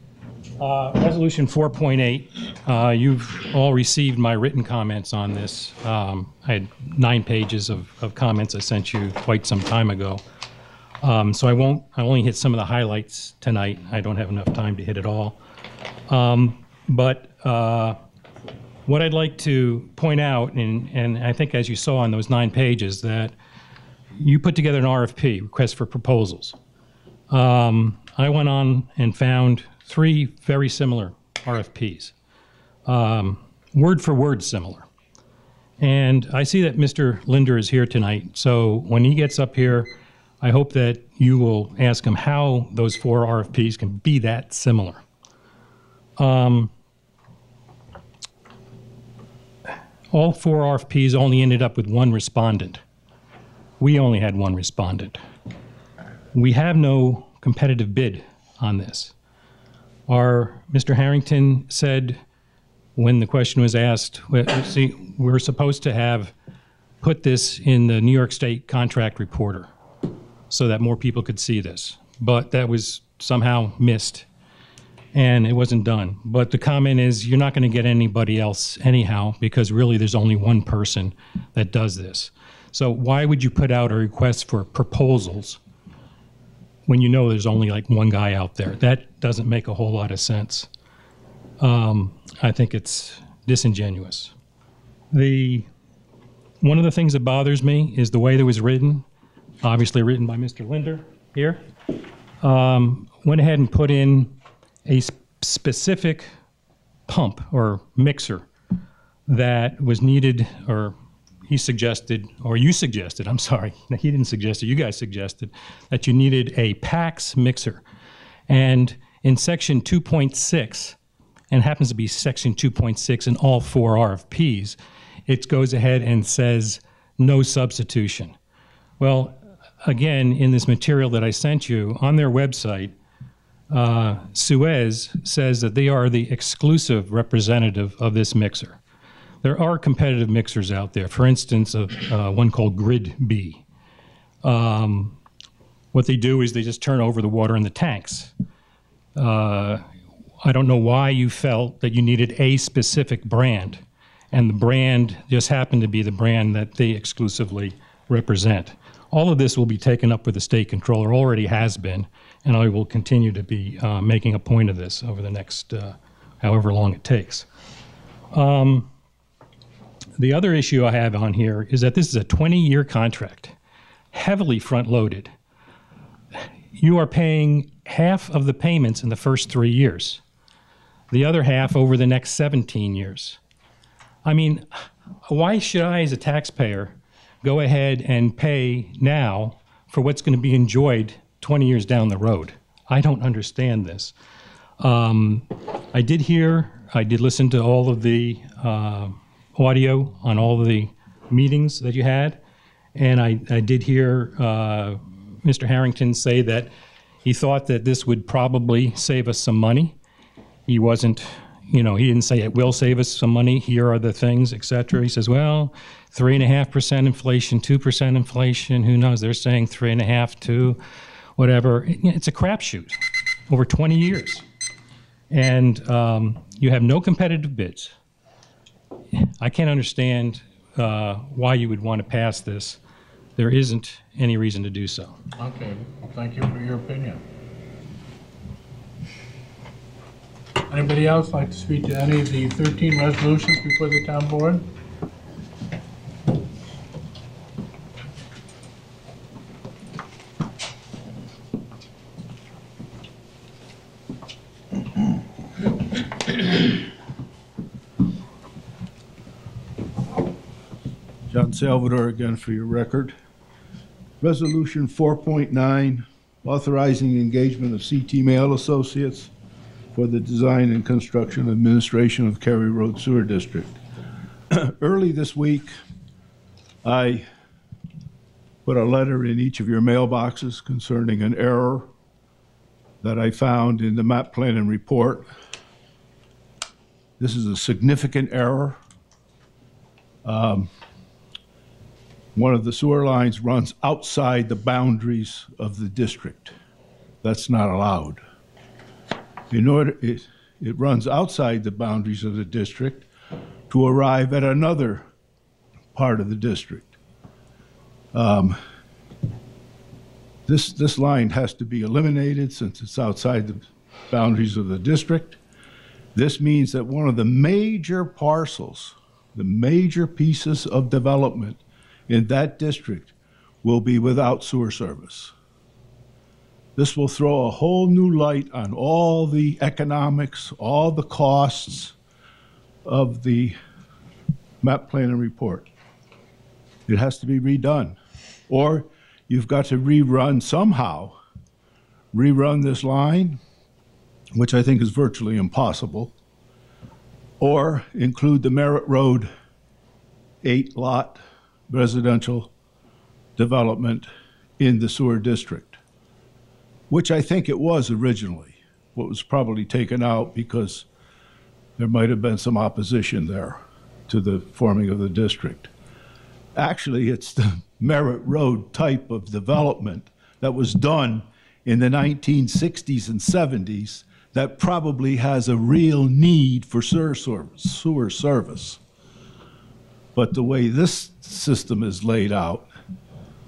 Resolution 4.8. You've all received my written comments on this. I had 9 pages of comments I sent you quite some time ago. So I only hit some of the highlights tonight. I don't have enough time to hit it all. But what I'd like to point out, and I think as you saw on those 9 pages, that you put together an RFP, request for proposals. I went on and found 3 very similar RFPs, word for word similar. And I see that Mr. Linder is here tonight, so when he gets up here, I hope that you will ask him how those 4 RFPs can be that similar. All 4 RFPs only ended up with 1 respondent. We only had 1 respondent. We have no competitive bid on this. Mr. Harrington said when the question was asked, we're supposed to have put this in the New York State Contract Reporter so that more people could see this, but that was somehow missed and it wasn't done. But the comment is you're not going to get anybody else anyhow because really there's only 1 person that does this. So why would you put out a request for proposals when you know there's only like 1 guy out there? That doesn't make a whole lot of sense. I think it's disingenuous. One of the things that bothers me is the way that it was written, obviously written by Mr. Linder here, went ahead and put in a specific pump or mixer that was needed, or he suggested, or you suggested, I'm sorry, he didn't suggest it, you guys suggested, that you needed a PAX mixer. And in section 2.6, and it happens to be section 2.6 in all 4 RFPs, it goes ahead and says no substitution. Well, again, in this material that I sent you, on their website, Suez says that they are the exclusive representative of this mixer. There are competitive mixers out there. For instance, one called Grid B. What they do is they just turn over the water in the tanks. I don't know why you felt that you needed a specific brand, and the brand just happened to be the brand that they exclusively represent. All of this will be taken up with the state controller, already has been, and I will continue to be making a point of this over the next however long it takes. The other issue I have on here is that this is a 20-year contract, heavily front-loaded. You are paying half of the payments in the first 3 years, the other half over the next 17 years. I mean, why should I, as a taxpayer, go ahead and pay now for what's going to be enjoyed 20 years down the road. I don't understand this. I did listen to all of the audio on all of the meetings that you had, and I did hear Mr. Harrington say that he thought that this would probably save us some money. He wasn't, he didn't say it will save us some money, here are the things, et cetera. He says, well, 3.5% inflation, 2% inflation, who knows? They're saying 3.5 to whatever. It's a crapshoot over 20 years. And you have no competitive bids. I can't understand why you would want to pass this. There isn't any reason to do so. Okay, well, thank you for your opinion. Anybody else like to speak to any of the 13 resolutions before the town board? John Salvador again for your record. Resolution 4.9, authorizing engagement of CT Mail Associates for the design and construction administration of Cary Road Sewer District. Early this week, I put a letter in each of your mailboxes concerning an error that I found in the map plan and report. This is a significant error. One of the sewer lines runs outside the boundaries of the district. That's not allowed. It runs outside the boundaries of the district to arrive at another part of the district. This line has to be eliminated since it's outside the boundaries of the district. This means that one of the major parcels, the major pieces of development in that district will be without sewer service. This will throw a whole new light on all the economics, all the costs of the map plan and report. It has to be redone. Or you've got to rerun this line, which I think is virtually impossible, or include the Merritt Road 8-lot residential development in the sewer district, which I think it was originally. What was probably taken out because there might have been some opposition there to the forming of the district. Actually, it's the Merritt Road type of development that was done in the 1960s and 70s that probably has a real need for sewer service. But the way this system is laid out,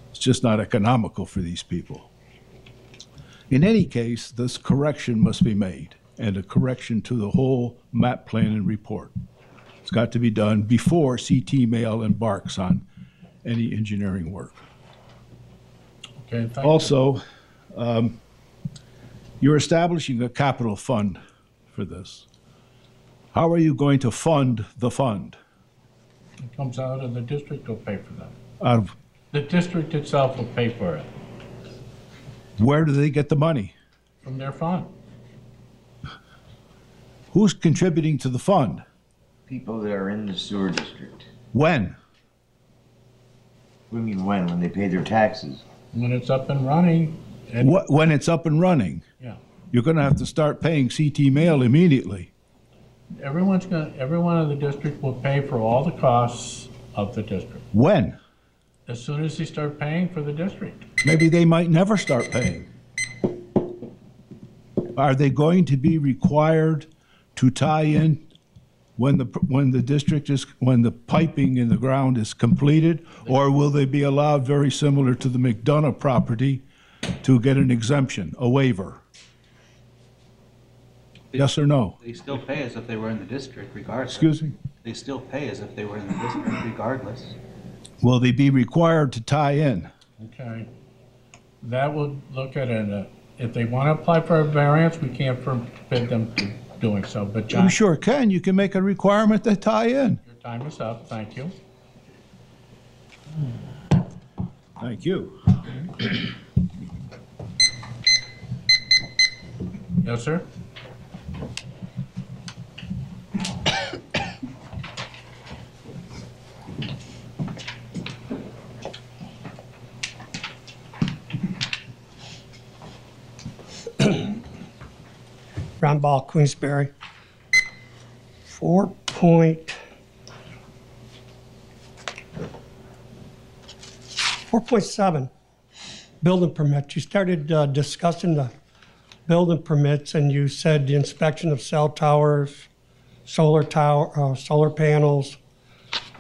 it's just not economical for these people. In any case, this correction must be made, and a correction to the whole map plan and report. It's got to be done before CT Mail embarks on any engineering work. Okay, thank also, you're establishing a capital fund for this. How are you going to fund the fund? It comes out and the district will pay for that. Out of The district itself will pay for it where do they get the money? from their fund. Who's contributing to the fund? People that are in the sewer district. When? What do you mean when? When they pay their taxes? When it's up and running. When it's up and running? Yeah. You're going to have to start paying CT Mail immediately. Every one of the district will pay for all the costs of the district. When? As soon as they start paying for the district. Maybe they might never start paying. Are they going to be required to tie in when the piping in the ground is completed, or will they be allowed, very similar to the McDonough property, to get an exemption, a waiver? Yes or no? They still pay as if they were in the district regardless. Excuse me? They still pay as if they were in the district regardless. Will they be required to tie in? Okay. That would look at it. If they want to apply for a variance, we can't forbid them from doing so. But John, You sure can. You can make a requirement to tie in. your time is up. Thank you. Thank you. Yes, sir? Ron Ball, Queensbury. 4.7, building permits. You started discussing the building permits, and you said the inspection of cell towers, solar panels.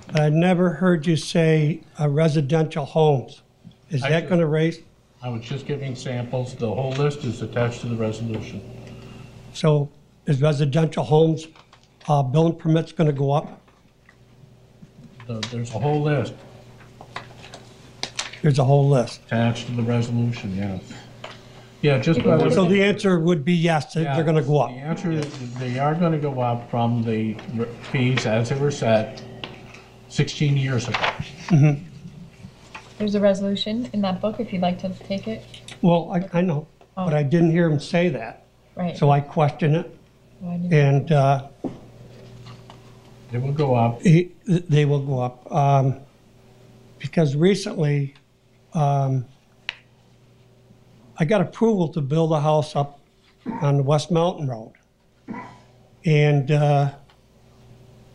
But I never heard you say residential homes. Is that going to raise? I was just giving samples. The whole list is attached to the resolution. So is residential homes building permits going to go up? There's a whole list There's a whole list. attached to the resolution, yes. Yeah, just by the... So the answer would be yes, they're going to go up. The answer is they are going to go up from the fees as they were set 16 years ago. Mm-hmm. There's a resolution in that book if you'd like to take it. Well, I know, but I didn't hear him say that. Right. So I question it. Why didn't- And They will go up. they will go up. Because recently, I got approval to build a house up on the West Mountain Road. And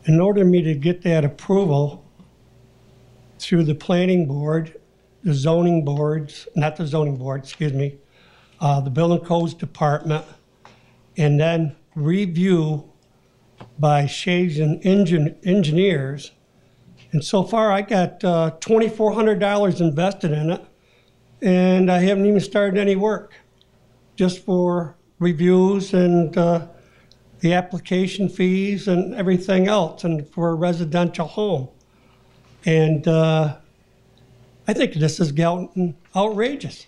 in order for me to get that approval through the planning board, the zoning boards, not the zoning board, excuse me, the building codes department, and then review by shades and engineers. And so far I got $2,400 invested in it, and I haven't even started any work, just for reviews and the application fees and everything else, and for a residential home. And I think this is getting outrageous.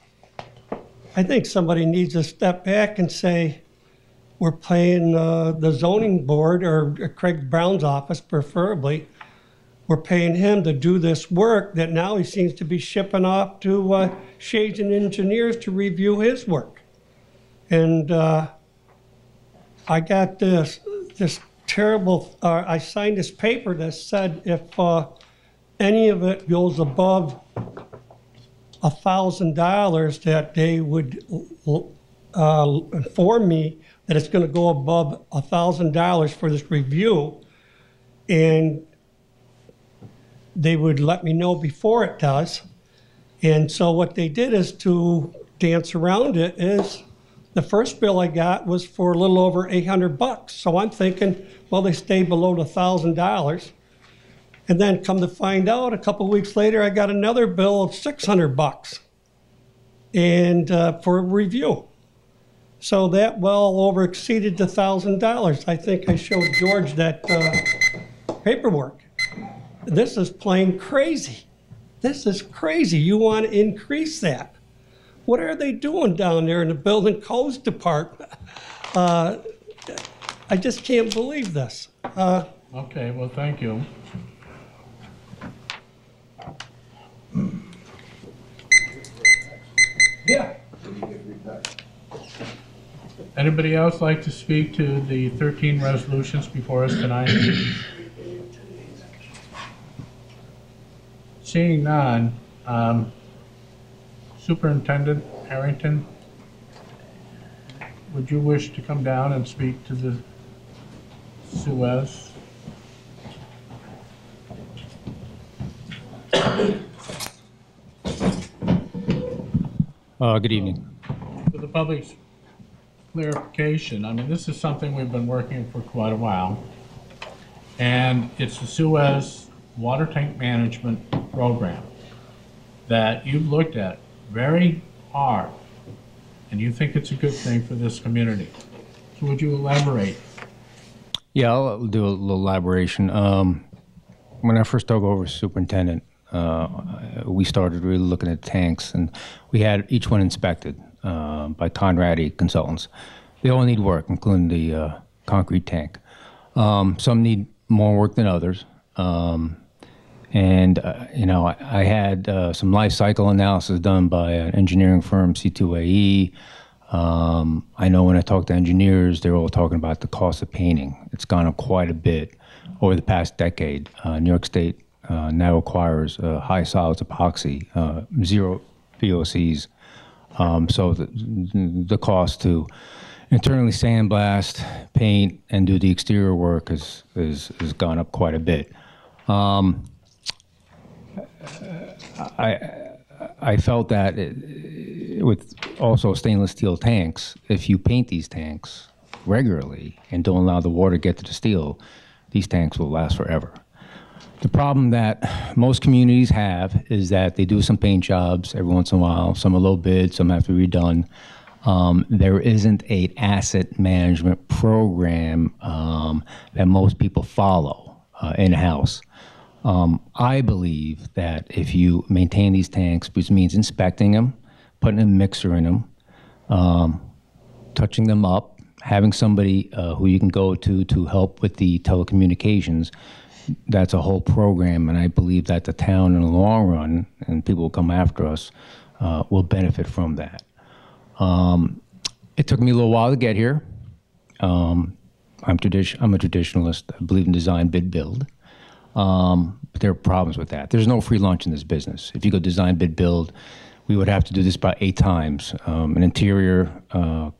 I think somebody needs to step back and say, we're paying the zoning board, or Craig Brown's office preferably, we're paying him to do this work that now he seems to be shipping off to shades and engineers to review his work. And I got this terrible, I signed this paper that said if any of it goes above $1,000, that they would inform me that it's going to go above $1,000 for this review, and they would let me know before it does. And so what they did is, to dance around it, is the first bill I got was for a little over $800. So I'm thinking, well, they stayed below the $1,000. And then come to find out, a couple weeks later, I got another bill of $600 and for a review. So that well over exceeded the $1,000. I think I showed George that paperwork. This is plain crazy. This is crazy. You want to increase that. What are they doing down there in the building codes department? I just can't believe this. Okay, well, thank you. Yeah. Anybody else like to speak to the 13 resolutions before us tonight? Seeing none, Superintendent Harrington, would you wish to come down and speak to the Suez? Good evening. For the public's clarification, I mean, this is something we've been working for quite a while, and it's the Suez Water Tank Management Program that you've looked at very hard, and you think it's a good thing for this community. So would you elaborate? Yeah, I'll do a little elaboration. When I first took over as superintendent, we started really looking at tanks, and we had each one inspected by Conradi consultants. They all need work, including the concrete tank. Some need more work than others. And you know, I had some life cycle analysis done by an engineering firm, C2AE. I know when I talk to engineers, they're all talking about the cost of painting. It's gone up quite a bit over the past decade. New York State now requires high solids epoxy, zero VOCs. So the cost to internally sandblast, paint, and do the exterior work has gone up quite a bit. I felt that with also stainless steel tanks, if you paint these tanks regularly and don't allow the water to get to the steel, these tanks will last forever. The problem that most communities have is that they do some paint jobs every once in a while. Some are low bid, some have to be redone. There isn't an asset management program that most people follow in-house. I believe that if you maintain these tanks, which means inspecting them, putting a mixer in them, touching them up, having somebody who you can go to help with the telecommunications, that's a whole program, and I believe that the town in the long run, and people will come after us, will benefit from that. It took me a little while to get here. I'm a traditionalist. I believe in design, bid, build. But there are problems with that. There's no free lunch in this business. If you go design, bid, build, we would have to do this about 8 times. An interior,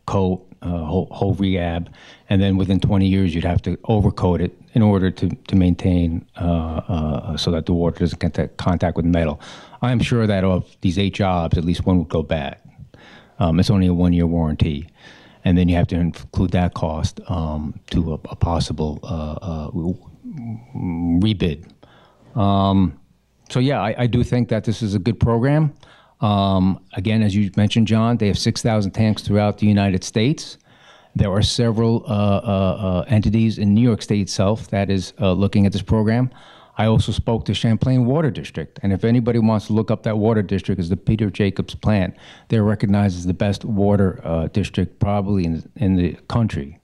coat, whole rehab, and then within 20 years you'd have to overcoat it in order to maintain so that the water doesn't get contact with metal. I'm sure that of these 8 jobs, at least one would go bad. It's only a 1-year warranty. And then you have to include that cost to a possible rebid. So yeah, I do think that this is a good program. Again, as you mentioned, John, they have 6,000 tanks throughout the United States. There are several entities in New York State itself that is looking at this program. I also spoke to Champlain Water District, and if anybody wants to look up that water district, is the Peter Jacobs plant. They're recognized as the best water district probably in the country,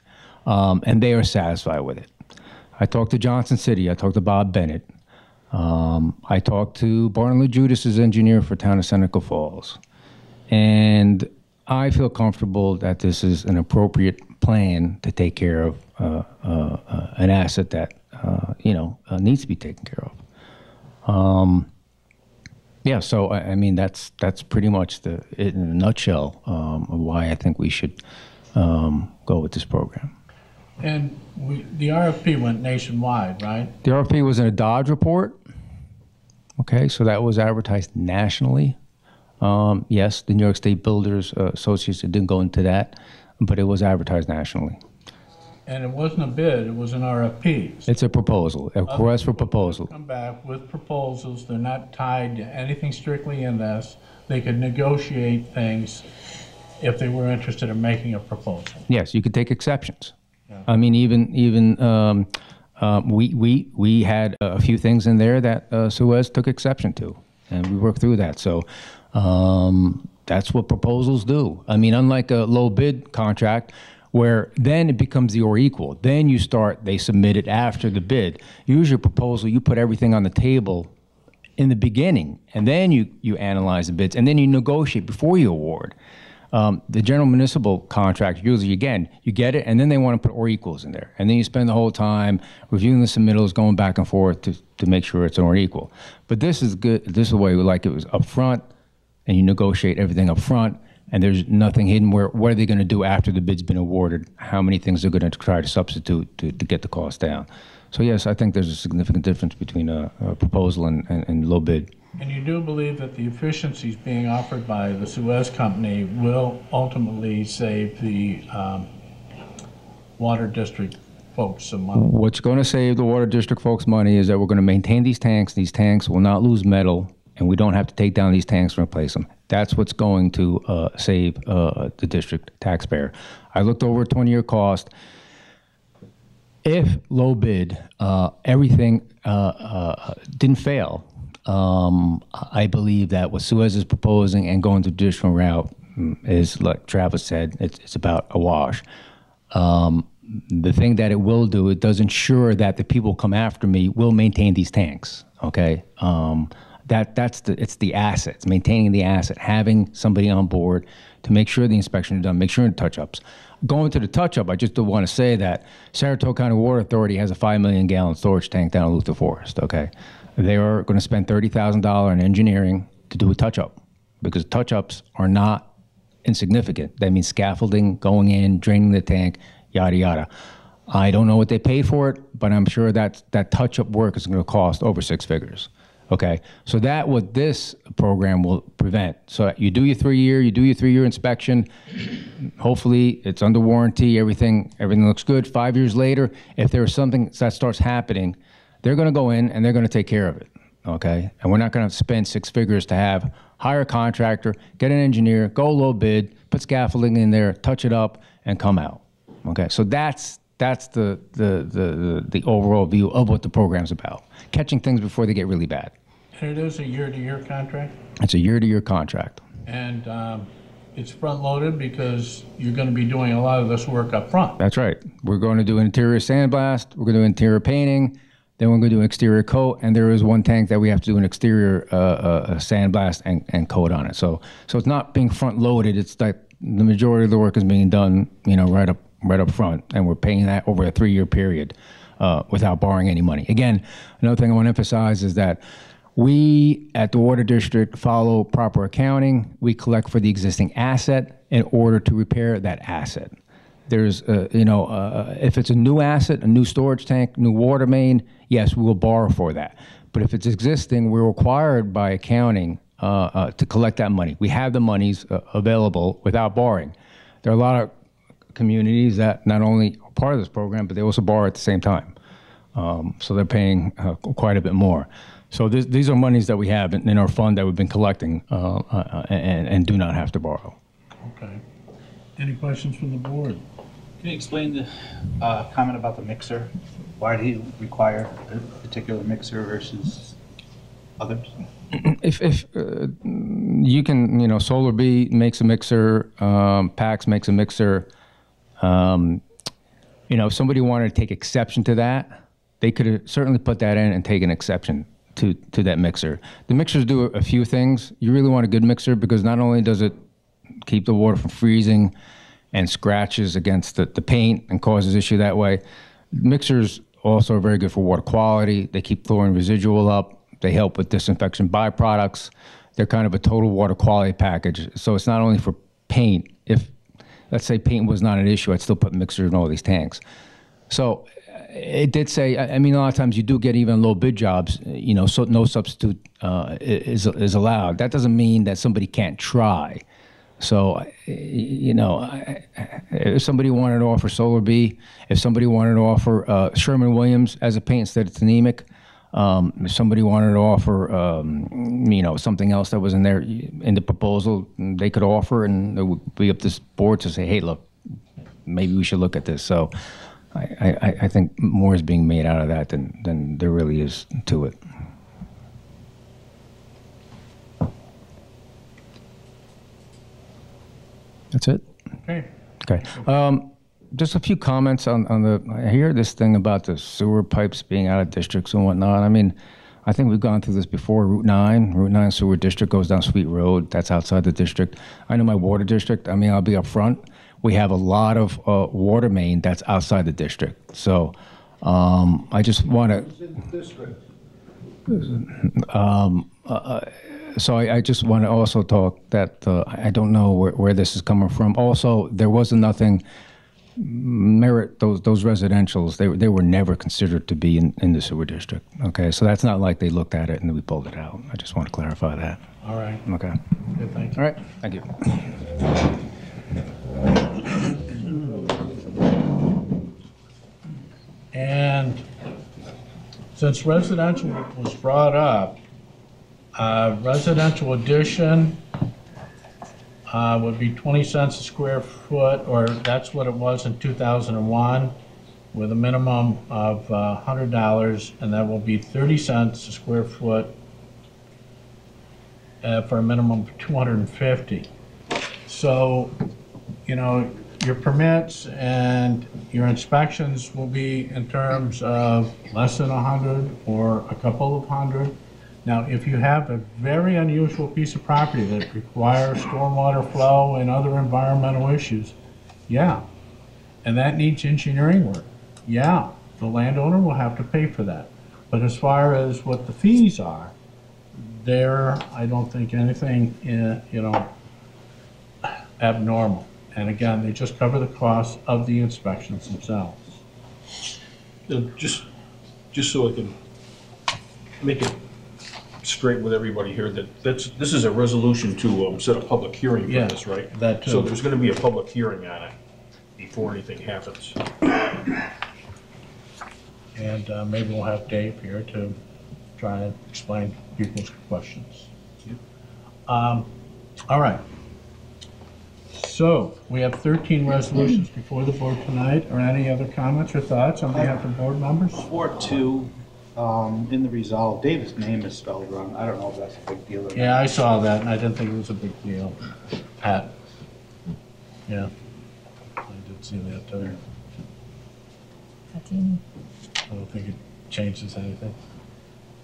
and they are satisfied with it. I talked to Johnson City. I talked to Bob Bennett. I talked to Barton Judas' engineer for town of Seneca Falls, and I feel comfortable that this is an appropriate plan to take care of an asset that needs to be taken care of. Yeah, so I mean that's pretty much it in a nutshell of why I think we should go with this program. And the RFP went nationwide, right? The RFP was in a Dodge report. Okay, so that was advertised nationally. Yes, the New York State Builders Association didn't go into that, but it was advertised nationally. And it wasn't a bid, it was an RFP. It's a proposal, a request for proposal. Come back with proposals. They're not tied to anything strictly in this. They could negotiate things if they were interested in making a proposal. Yes, you could take exceptions. Yeah. I mean, even we had a few things in there that Suez took exception to, and we worked through that. So that's what proposals do. I mean, unlike a low bid contract, where then it becomes the or equal. Then they submit it after the bid. Usually a proposal, you put everything on the table in the beginning, and then you analyze the bids, and then you negotiate before you award. The general municipal contract, usually, again, you get it, and then they want to put or equals in there. And then you spend the whole time reviewing the submittals, going back and forth to make sure it's an or equal. But this is good. This is the way we like it. Was up front, and you negotiate everything up front, and there's nothing hidden. What are they going to do after the bid's been awarded? How many things they're going to try to substitute to get the cost down? So yes, I think there's a significant difference between a proposal and low bid. And you do believe that the efficiencies being offered by the Suez company will ultimately save the water district folks some money? What's going to save the water district folks money is that we're going to maintain these tanks. These tanks will not lose metal, and we don't have to take down these tanks and replace them. That's what's going to save the district taxpayer. I looked over a 20-year cost. If low bid, everything didn't fail, I believe that what Suez is proposing and going the traditional route is, like Travis said, it's about a wash. The thing that it will do, it does ensure that the people who come after me will maintain these tanks, okay? It's the assets, maintaining the asset, having somebody on board to make sure the inspection is done, make sure the touch-ups. Going to the touch-up, I just do want to say that Saratoga County Water Authority has a 5 million gallon storage tank down in Luther Forest, okay? They are going to spend $30,000 in engineering to do a touch-up, because touch-ups are not insignificant. That means scaffolding, going in, draining the tank, yada, yada. I don't know what they paid for it, but I'm sure that touch-up work is going to cost over 6 figures. Okay, so that what this program will prevent. So you do your 3-year inspection. Hopefully it's under warranty. Everything looks good. 5 years later, if there's something that starts happening, they're going to go in and they're going to take care of it. Okay, and we're not going to spend 6 figures to hire a contractor, get an engineer, go low bid, put scaffolding in there, touch it up, and come out. Okay, so that's the overall view of what the program's about. Catching things before they get really bad. And it is a year-to-year contract? It's a year-to-year contract. And it's front-loaded because you're going to be doing a lot of this work up front. That's right. We're going to do an interior sandblast, we're going to do interior painting, then we're going to do an exterior coat, and there is one tank that we have to do an exterior sandblast and coat on it. So it's not being front-loaded. It's like the majority of the work is being done, right up front, and we're paying that over a 3-year period without borrowing any money. Again, another thing I want to emphasize is that we at the Water District follow proper accounting. We collect for the existing asset in order to repair that asset. There's, if it's a new asset, a new storage tank, new water main, yes, we will borrow for that. But if it's existing, we're required by accounting to collect that money. We have the monies available without borrowing. There are a lot of communities that not only are part of this program, but they also borrow at the same time. So they're paying quite a bit more. So these are monies that we have in our fund that we've been collecting and do not have to borrow. Okay. Any questions from the board? Can you explain the comment about the mixer? Why do you require a particular mixer versus others? If you can, Solar Bee makes a mixer, PAX makes a mixer. If somebody wanted to take exception to that, they could have certainly put that in and take an exception to that mixer. The mixers do a few things. You really want a good mixer because not only does it keep the water from freezing and scratches against the paint and causes issue that way, mixers also are very good for water quality. They keep chlorine residual up. They help with disinfection byproducts. They're kind of a total water quality package. So it's not only for paint. If, let's say, paint was not an issue, I'd still put mixers in all these tanks. So it did say, a lot of times you do get even low bid jobs, so no substitute is allowed. That doesn't mean that somebody can't try. So, if somebody wanted to offer Solar Bee, if somebody wanted to offer Sherman-Williams as a paint instead of Tnemic, if somebody wanted to offer, something else that was in there in the proposal, they could offer, and it would be up to this board to say, hey, look, maybe we should look at this. So I think more is being made out of that than there really is to it. That's it. Okay. Okay. Just a few comments on the. I hear this thing about the sewer pipes being out of districts and whatnot. I think we've gone through this before. Route 9 sewer district goes down Sweet Road. That's outside the district. I know my water district. I'll be up front. We have a lot of water main that's outside the district. So I just want to. So I just want to also talk that I don't know where this is coming from. Also, there wasn't nothing merit those residentials. They were never considered to be in the sewer district. Okay, so that's not like they looked at it and then we pulled it out. I just want to clarify that. All right. Okay. Good, thank you. All right. Thank you. And since residential was brought up, residential addition would be 20 cents a square foot, or that's what it was in 2001, with a minimum of $100, and that will be 30 cents a square foot for a minimum of 250. So, your permits and your inspections will be in terms of less than 100 or a couple of hundred. Now, if you have a very unusual piece of property that requires stormwater flow and other environmental issues, yeah. And that needs engineering work, yeah. The landowner will have to pay for that. But as far as what the fees are, there, I don't think anything, abnormal. And again, they just cover the costs of the inspections themselves. Just so I can make it straight with everybody here, this is a resolution to set a public hearing for this, right? That too. So there's going to be a public hearing on it before anything happens. And maybe we'll have Dave here to try and explain people's questions. All right. So we have 13 resolutions before the board tonight. Are any other comments or thoughts on behalf of board members? 4-2, in the resolve, David's name is spelled wrong. I don't know if that's a big deal or not. Yeah, I saw that, and I didn't think it was a big deal. Pat? Yeah, I did see that too. I don't think it changes anything.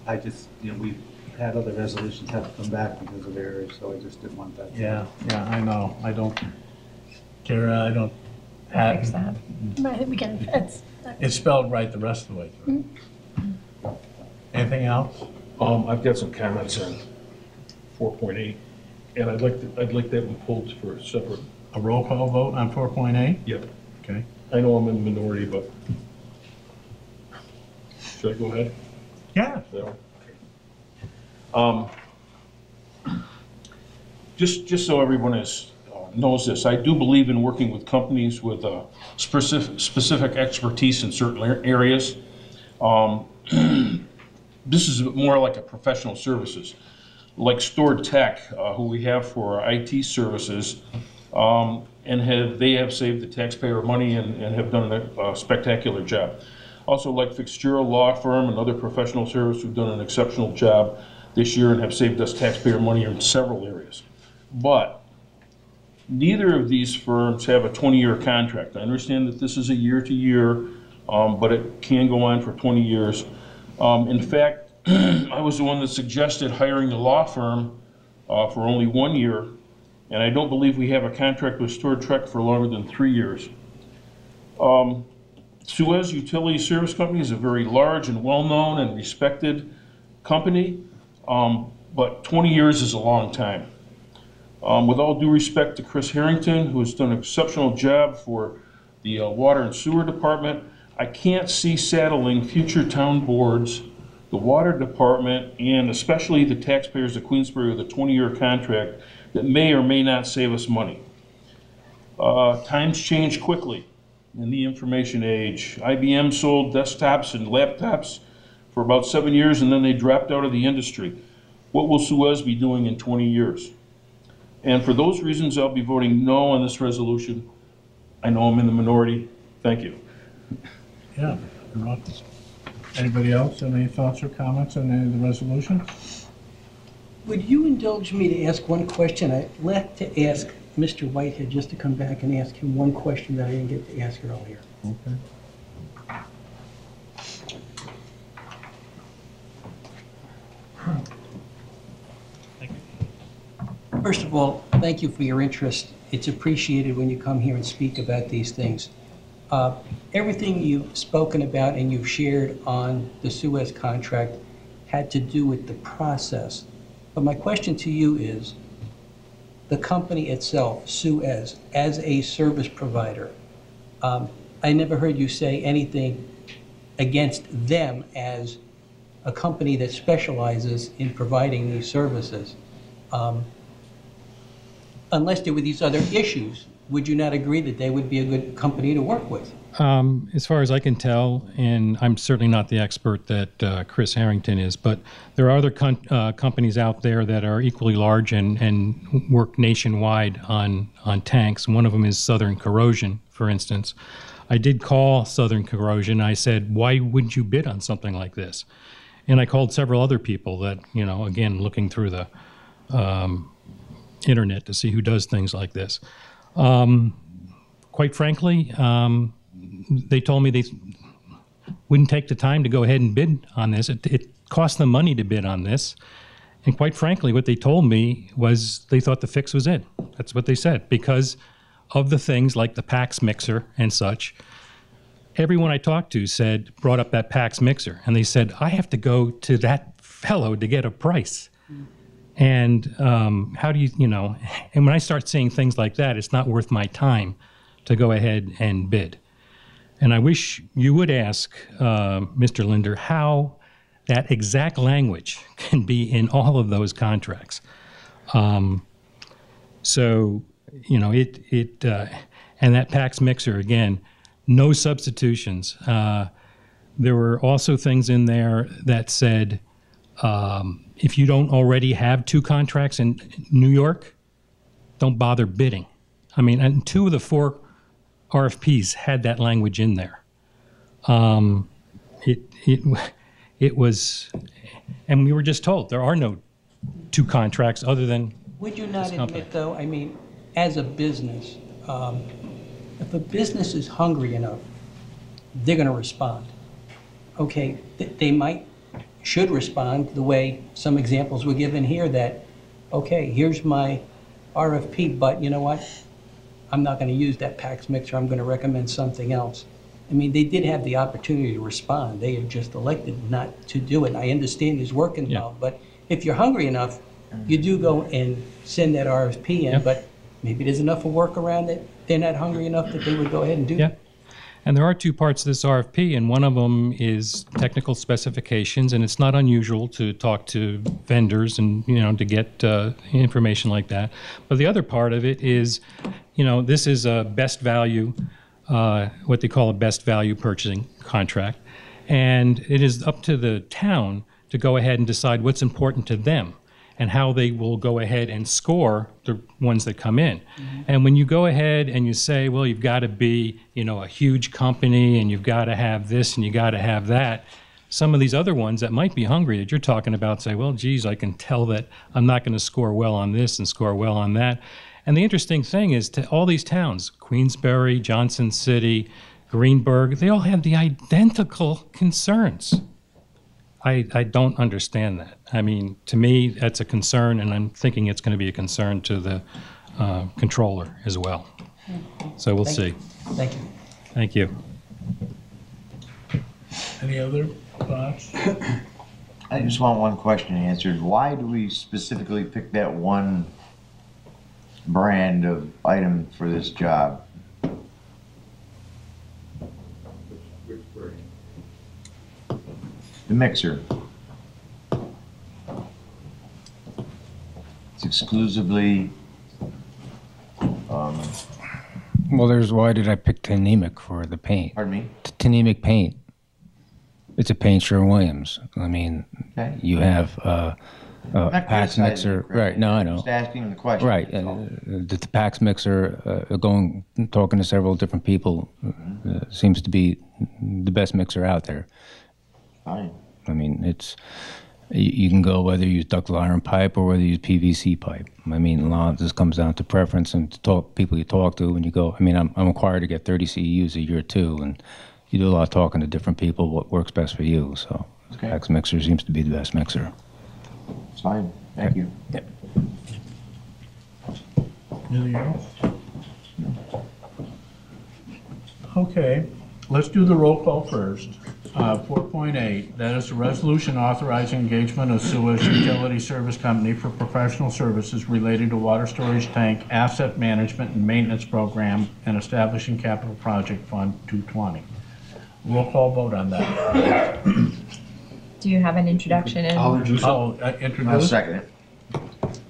I just, we've had other resolutions have to come back because of errors, so I just didn't want that. Yeah, I know. I don't, Kara, I don't. Fix that. We can, It's spelled right the rest of the way through. Anything else? I've got some comments on 4.8, and I'd like that one pulled for a separate. A roll call vote on 4.8? Yep. Okay. I know I'm in the minority, but should I go ahead? Yeah. Just so everyone knows this, I do believe in working with companies with specific expertise in certain areas. This is more like a professional services, like Stored Tech, who we have for our IT services, and they have saved the taxpayer money and have done a spectacular job. Also like Fitzgerald Law Firm and other professional services who've done an exceptional job this year and have saved us taxpayer money in several areas. But neither of these firms have a 20-year contract. I understand that this is a year-to-year, but it can go on for 20 years. In fact, I was the one that suggested hiring the law firm for only 1 year, and I don't believe we have a contract with Stored Tech for longer than 3 years. Suez Utility Service Company is a very large and well-known and respected company, but 20 years is a long time. With all due respect to Chris Harrington, who has done an exceptional job for the Water and Sewer Department, I can't see saddling future town boards, the Water Department, and especially the taxpayers of Queensbury with a 20-year contract that may or may not save us money. Times change quickly in the information age. IBM sold desktops and laptops for about 7 years, and then they dropped out of the industry. What will Suez be doing in 20 years? And for those reasons, I'll be voting no on this resolution. I know I'm in the minority. Thank you. Yeah, you're welcome. Anybody else have any thoughts or comments on any of the resolutions? Would you indulge me to ask one question? I'd like to ask Mr. Whitehead just to come back and ask him one question that I didn't get to ask earlier. Okay. First of all, thank you for your interest. It's appreciated when you come here and speak about these things. Everything you've spoken about and you've shared on the Suez contract had to do with the process. But my question to you is, the company itself, Suez, as a service provider, I never heard you say anything against them as a company that specializes in providing these services. Unless there were these other issues, would you not agree that they would be a good company to work with? As far as I can tell, and I'm certainly not the expert that Chris Harrington is, but there are other companies out there that are equally large and work nationwide on tanks. One of them is Southern Corrosion, for instance. I did call Southern Corrosion. I said, why wouldn't you bid on something like this? And I called several other people that, again, looking through the internet to see who does things like this. Quite frankly, they told me they wouldn't take the time to go ahead and bid on this. It cost them money to bid on this. And quite frankly, what they told me was they thought the fix was in. That's what they said, because of the things like the PAX mixer and such. Everyone I talked to brought up that PAX mixer, and they said, I have to go to that fellow to get a price. And how do you know, and when I start seeing things like that, it's not worth my time to go ahead and bid. And I wish you would ask Mr. Linder how that exact language can be in all of those contracts. So, you know, and that PAX mixer, again, no substitutions. There were also things in there that said, if you don't already have 2 contracts in New York, don't bother bidding. I mean, and 2 of the 4 RFPs had that language in there. It was, and we were just told there are no 2 contracts other than Would you not admit, though, I mean, as a business, if a business is hungry enough, they're going to respond. Okay, they should respond the way some examples were given here that, okay, here's my RFP, but you know what? I'm not going to use that PAX mixer. I'm going to recommend something else. I mean, they did have the opportunity to respond. They have just elected not to do it. I understand there's work involved, but if you're hungry enough, you do go and send that RFP in, but maybe there's enough of work around it. They're not hungry enough that they would go ahead and do it. And there are 2 parts to this RFP, and one of them is technical specifications, and it's not unusual to talk to vendors and, you know, to get information like that. But the other part of it is, you know, this is a best value, what they call a best value purchasing contract, and it is up to the town to go ahead and decide what's important to them and how they will go ahead and score the ones that come in. And when you go ahead and you say, well, you've got to be, you know, a huge company and you've got to have this and you got to have that, some of these other ones that might be hungry that you're talking about say, well, geez, I can tell that I'm not going to score well on this and score well on that. And the interesting thing is to all these towns, Queensbury, Johnson City, Greenberg, they all have the identical concerns. I don't understand that. I mean, to me, that's a concern, and I'm thinking it's going to be a concern to the controller as well. So we'll see. Thank you. Thank you. Any other thoughts? I just want one question answered. Why do we specifically pick that one brand of item for this job? Which brand? The mixer. It's exclusively, Well, why did I pick Tennemic for the paint? Pardon me? Tennemic paint. It's a paint Sherwin-Williams. I mean, Okay. you have PAX criticizing mixer. you, Chris. Right, no, I know. Just asking the question. Right, the PAX mixer, talking to several different people, seems to be the best mixer out there. Fine. I mean, you can go whether you use ductile iron pipe or whether you use PVC pipe. I mean, a lot of this comes down to preference and to people you talk to. And you go, I mean, I'm required to get 30 CEUs a year too, and you do a lot of talking to different people what works best for you. So, Okay. PAX mixer seems to be the best mixer. It's fine. Thank you. Yep. Anything else? Okay, let's do the roll call first. 4.8, that is a resolution authorizing engagement of sewage utility service company for professional services related to water storage tank asset management and maintenance program and establishing capital project fund 220. Roll call vote on that. Do you have an introduction? Introduced. I'll second it.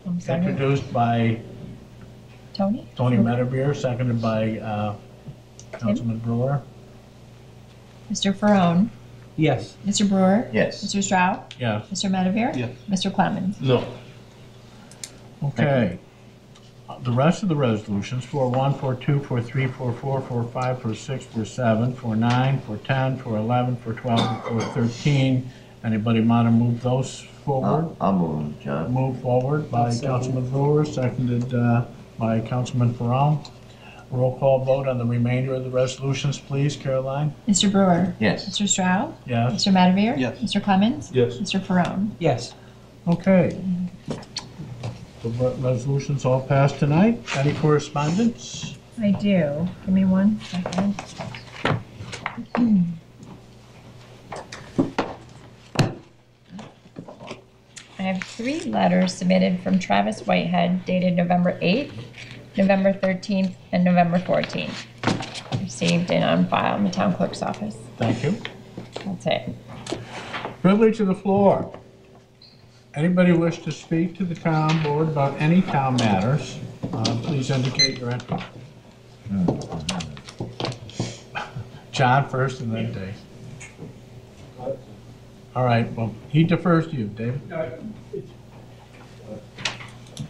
I'm sorry. Introduced by Tony? Tony Medevere, seconded by Councilman Brewer. Mr. Ferrone? Yes. Mr. Brewer? Yes. Mr. Stroud? Yes. Mr. Medevere? Yes. Mr. Clemens? No. Okay. The rest of the resolutions, 4.1, 4.2, 4.3, 4.4, 4.5, 4.6, 4.7, 4.9, 4.10, 4.11, 4.12, and 4.13. Anybody want to move those forward? I'll move them, John. Moved forward by Councilman Brewer, seconded by Councilman Ferrone. Roll call vote on the remainder of the resolutions, please. Caroline? Mr. Brewer? Yes. Mr. Stroud? Yes. Mr. Matavir? Yes. Mr. Clemens? Yes. Mr. Ferone? Yes. Okay. The resolutions all passed tonight. Any correspondence? I do. Give me 1 second. I have 3 letters submitted from Travis Whitehead dated November 8th, November 13th, and November 14th. Received and on file in the town clerk's office. Thank you. That's it. Privilege of the floor. Anybody wish to speak to the town board about any town matters, please indicate your interest. John first and then Dave. All right, well, he defers to you, David.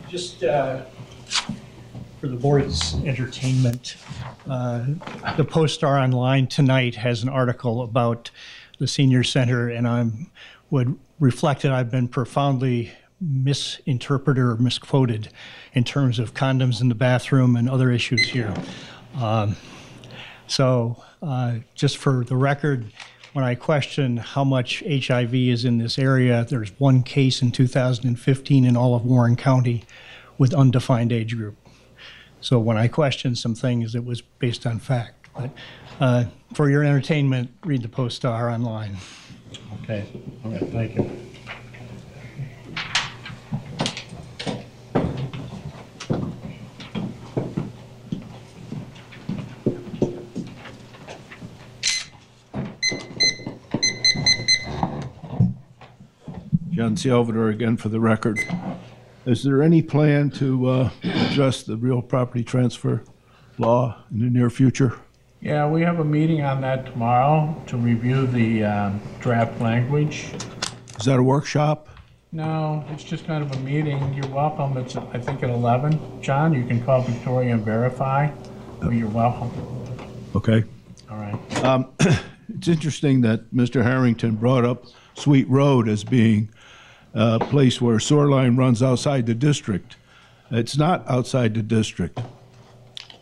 Just for the board's entertainment, the Post-Star Online tonight has an article about the senior center, and I would reflect that I've been profoundly misinterpreted or misquoted in terms of condoms in the bathroom and other issues here. So just for the record, when I question how much HIV is in this area, there's 1 case in 2015 in all of Warren County with undefined age group. So when I question some things, it was based on fact. But for your entertainment, read the Post-Star online. Okay, all right, thank you. John Salvador again for the record. Is there any plan to address the real property transfer law in the near future? Yeah, we have a meeting on that tomorrow to review the draft language. Is that a workshop? No, it's just kind of a meeting. You're welcome. It's, I think, at 11. John, you can call Victoria and verify. Oh, you're welcome. Okay. All right. It's interesting that Mr. Harrington brought up Sweet Road as being a place where sewer line runs outside the district. It's not outside the district.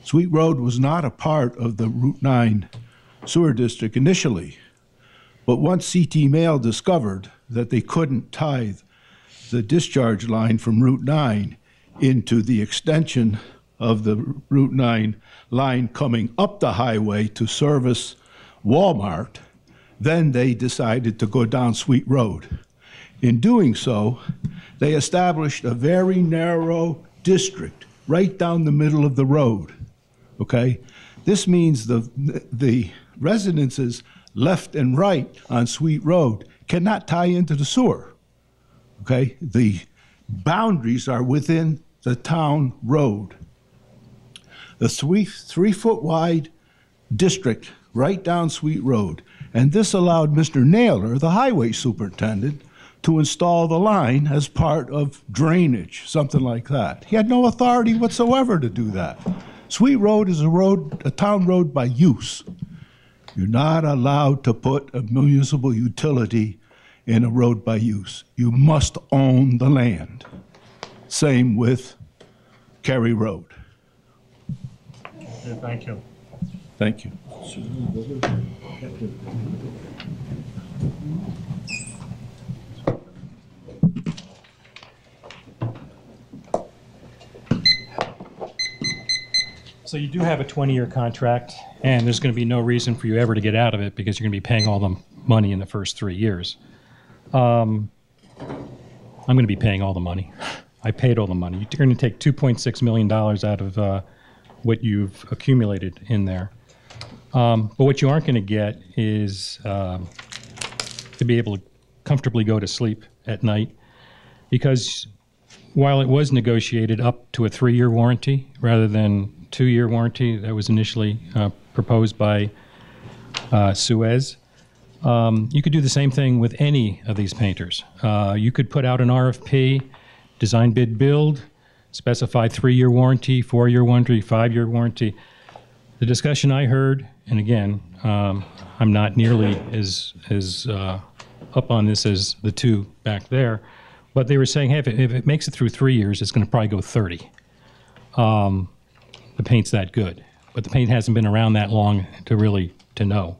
Sweet Road was not a part of the Route 9 sewer district initially, but once CT Mail discovered that they couldn't tithe the discharge line from Route 9 into the extension of the Route 9 line coming up the highway to service Walmart, then they decided to go down Sweet Road. In doing so, they established a very narrow district right down the middle of the road, okay? This means the residences left and right on Sweet Road cannot tie into the sewer, okay? The boundaries are within the town road. The 3-foot wide district right down Sweet Road, and this allowed Mr. Naylor, the highway superintendent, to install the line as part of drainage, something like that. He had no authority whatsoever to do that. Sweet Road is a town road by use. You're not allowed to put a municipal utility in a road by use. You must own the land. Same with Cary Road. Okay, thank you. Thank you. So you do have a 20-year contract, and there's going to be no reason for you ever to get out of it because you're going to be paying all the money in the first 3 years. I'm going to be paying all the money. I paid all the money. You're going to take $2.6 million out of what you've accumulated in there. But what you aren't going to get is to be able to comfortably go to sleep at night, because while it was negotiated up to a 3-year warranty rather than 2-year warranty that was initially proposed by Suez, you could do the same thing with any of these painters. You could put out an RFP, design, bid, build, specify 3-year warranty, 4-year warranty, 5-year warranty. The discussion I heard, and again, I'm not nearly as up on this as the two back there, but they were saying, hey, if it makes it through 3 years, it's going to probably go 30. The paint's that good. but the paint hasn't been around that long to really to know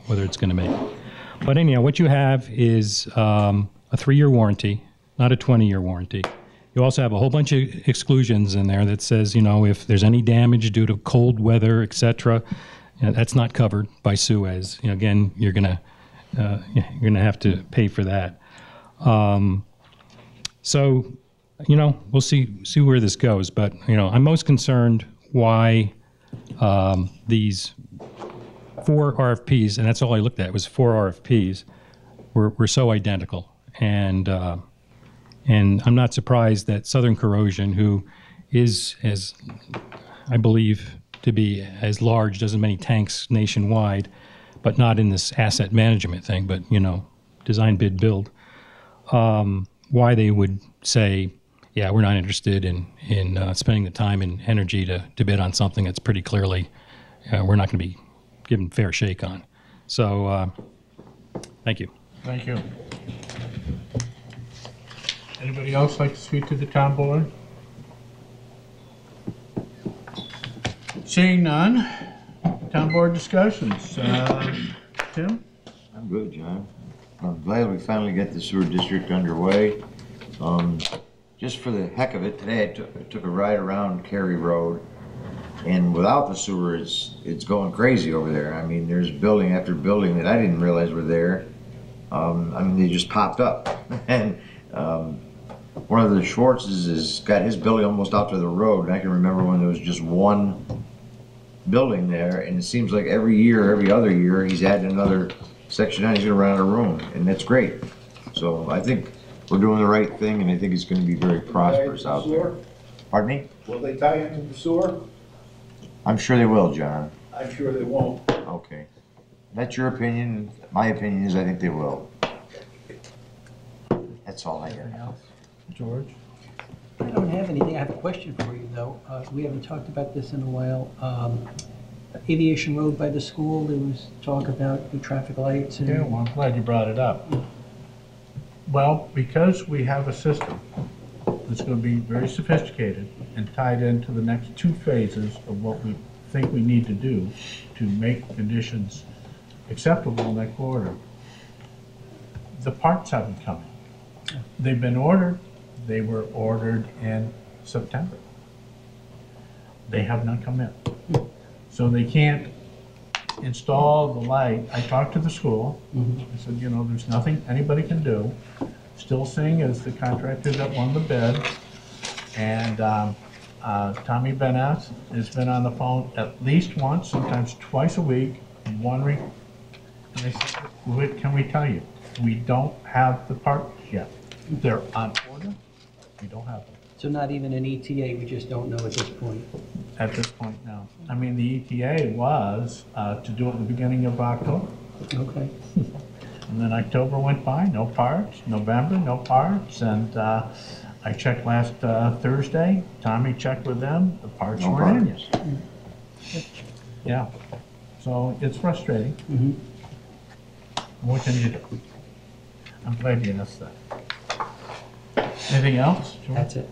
whether it's going to make it. But anyhow, what you have is a 3-year warranty, not a 20-year warranty. You also have a whole bunch of exclusions in there that says, you know, if there's any damage due to cold weather, etc., that's not covered by Suez. You know, again, you're gonna have to pay for that. So, you know, we'll see where this goes. But you know, I'm most concerned why these 4 RFPs, and that's all I looked at was 4 RFPs, were so identical. And I'm not surprised that Southern Corrosion, who is, as I believe to be as large, does as many tanks nationwide, but not in this asset management thing, but, you know, design, bid, build, why they would say, yeah, we're not interested in spending the time and energy to bid on something that's pretty clearly we're not going to be given fair shake on. So, thank you. Thank you. Anybody else like to speak to the town board? Seeing none, town board discussions. Tim? I'm good, John. I'm glad we finally got the sewer district underway. Just for the heck of it, today I took a ride around Cary Road, and without the sewer, it's going crazy over there. I mean, there's building after building that I didn't realize were there. I mean, they just popped up. And one of the Schwartzes has got his building almost out to the road, and I can remember when there was just one building there, and it seems like every year, every other year, he's adding another section on, he's gonna run out of room, and that's great. So I think we're doing the right thing, and I think it's gonna be very prosperous out there. Pardon me? Will they tie into the sewer? I'm sure they will, John. I'm sure they won't. Okay. That's your opinion. My opinion is I think they will. That's all I got. George? I don't have anything. I have a question for you, though. We haven't talked about this in a while. Aviation Road by the school, there was talk about new traffic lights. Yeah, well, I'm glad you brought it up. Well, because we have a system that's going to be very sophisticated and tied into the next 2 phases of what we think we need to do to make conditions acceptable in that corridor, the parts haven't come in. They've been ordered. They were ordered in September. They have not come in. So they can't install the light. I talked to the school. I said, you know, there's nothing anybody can do. Still seeing is the contractor that won the bid. And Tommy Bennett has been on the phone at least once, sometimes twice a week. And I said, what can we tell you? We don't have the parts yet. They're on order. We don't have them. So not even an ETA, we just don't know at this point? At this point, no. I mean, the ETA was to do it in the beginning of October. Okay. And then October went by, no parts. November, no parts. And I checked last Thursday. Tommy checked with them. The parts weren't in yet. Yeah. So it's frustrating. What can you do? I'm glad you asked that. Anything else? That's it.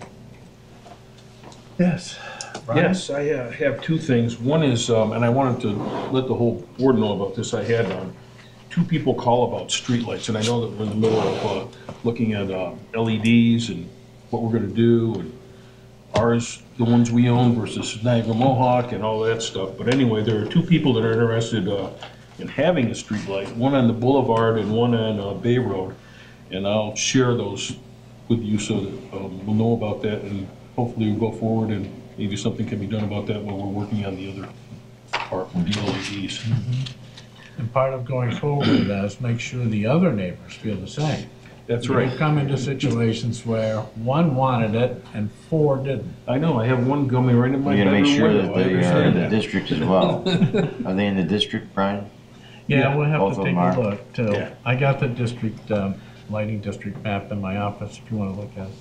Yes. Brian? Yes, I have 2 things. One is, and I wanted to let the whole board know about this, I had 2 people call about streetlights, and I know that we're in the middle of looking at LEDs and what we're going to do, and ours, the ones we own versus Niagara Mohawk and all that stuff. But anyway, there are 2 people that are interested in having a streetlight, one on the boulevard and one on Bay Road, and I'll share those with you so that we'll know about that, and hopefully we'll go forward and maybe something can be done about that while we're working on the other part with the LEDs. And part of going forward with that is make sure the other neighbors feel the same. That's right. We've come into situations where 1 wanted it and 4 didn't. I know, I have one coming right in my bedroom. You gotta make sure window. that they are in the district as well. Are they in the district, Brian? Yeah, we'll have Both to of take them a are? look too. Yeah. I got the district, lighting district map in my office if you want to look at it.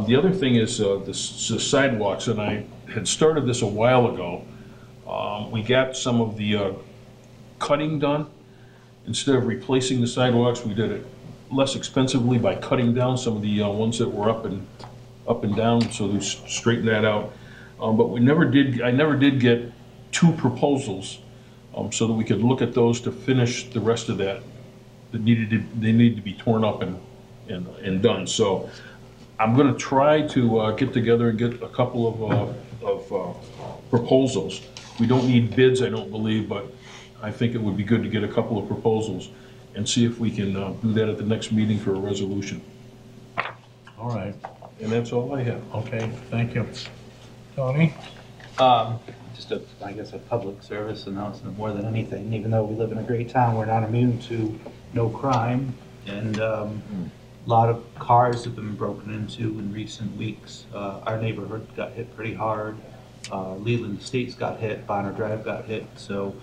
The other thing is the sidewalks, and I had started this a while ago. We got some of the cutting done. Instead of replacing the sidewalks, we did it less expensively by cutting down some of the ones that were up and down, so we straightened that out. But I never did get 2 proposals, so that we could look at those to finish the rest of that. They need to be torn up and done. So I'm going to try to get together and get a couple of proposals. We don't need bids, I don't believe, but I think it would be good to get a couple of proposals and see if we can do that at the next meeting for a resolution. All right. And that's all I have. Okay, thank you. Tony? Just I guess a public service announcement more than anything. Even though we live in a great town, we're not immune to no crime, and a lot of cars have been broken into in recent weeks. Our neighborhood got hit pretty hard. Leland Estates got hit, Bonner Drive got hit, so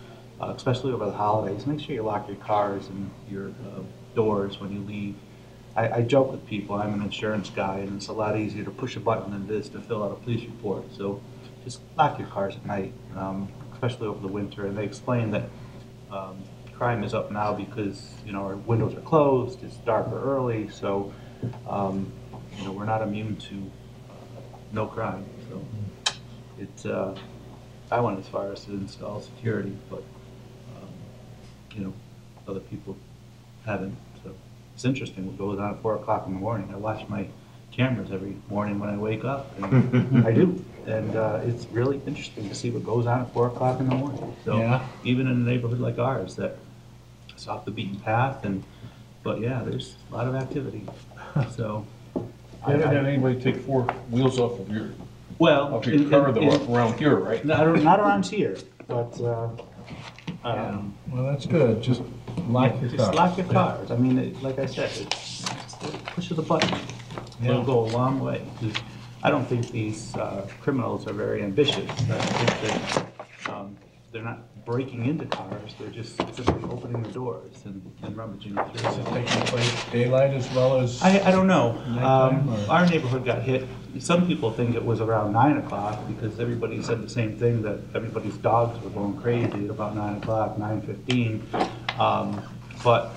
especially over the holidays, make sure you lock your cars and your doors when you leave. I joke with people, I'm an insurance guy, and it's a lot easier to push a button than it is to fill out a police report. So just lock your cars at night, especially over the winter. And they explain that crime is up now because, you know, our windows are closed, it's darker early, so, you know, we're not immune to no crime. So it's, I went as far as to install security, but, you know, other people haven't. So it's interesting what goes on at 4 o'clock in the morning. I watch my cameras every morning when I wake up, and I do. And it's really interesting to see what goes on at 4 o'clock in the morning. So Yeah. even in a neighborhood like ours, that it's off the beaten path, but yeah, there's a lot of activity. So You haven't had anybody take 4 wheels off of your well, car though around here, right? Not around here, but Well, that's good. Just lock your cars. just lock your cars. I mean, like I said, it's push of the button. It'll go a long way. I don't think these criminals are very ambitious. I think that they're not breaking into cars. They're just simply opening the doors and rummaging through. Is it taking place daylight as well as? I don't know. nighttime, or? Our neighborhood got hit. Some people think it was around 9 o'clock because everybody said the same thing, that everybody's dogs were going crazy at about 9 o'clock, 9:15. But,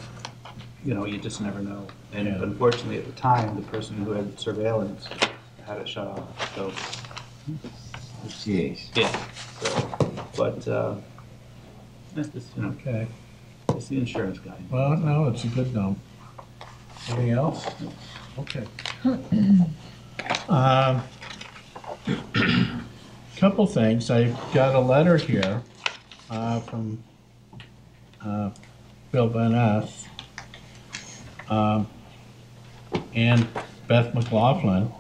you know, you just never know. And unfortunately, at the time, the person who had surveillance had it shut off. So, Yes. yeah. So, but that's just, you know, Okay. it's the insurance guy. Well, no, it's a good no. Anything else? Okay. Couple things. I got a letter here from Bill Van Ness and Beth McLaughlin,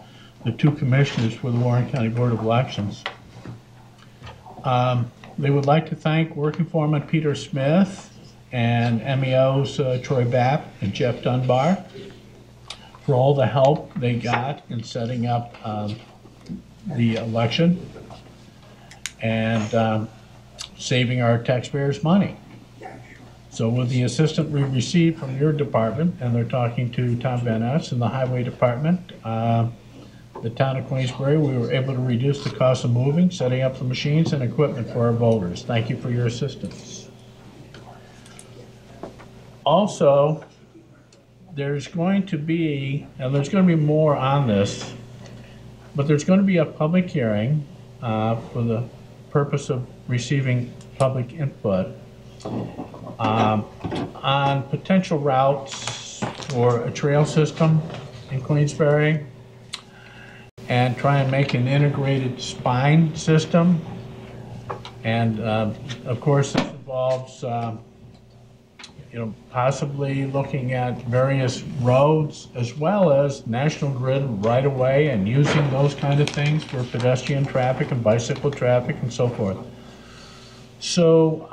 the 2 commissioners for the Warren County Board of Elections. They would like to thank Working Foreman Peter Smith and MEOs Troy Bapp and Jeff Dunbar for all the help they got in setting up the election and saving our taxpayers money. So with the assistance we received from your department, and they're talking to Tom Van Ness in the Highway Department, the town of Queensbury, we were able to reduce the cost of moving, setting up the machines and equipment for our voters. Thank you for your assistance. Also, there's going to be, and there's going to be more on this, but there's going to be a public hearing for the purpose of receiving public input on potential routes for a trail system in Queensbury and try and make an integrated spine system. And of course, this involves possibly looking at various roads as well as National Grid right-of-way and using those kind of things for pedestrian traffic and bicycle traffic and so forth. So,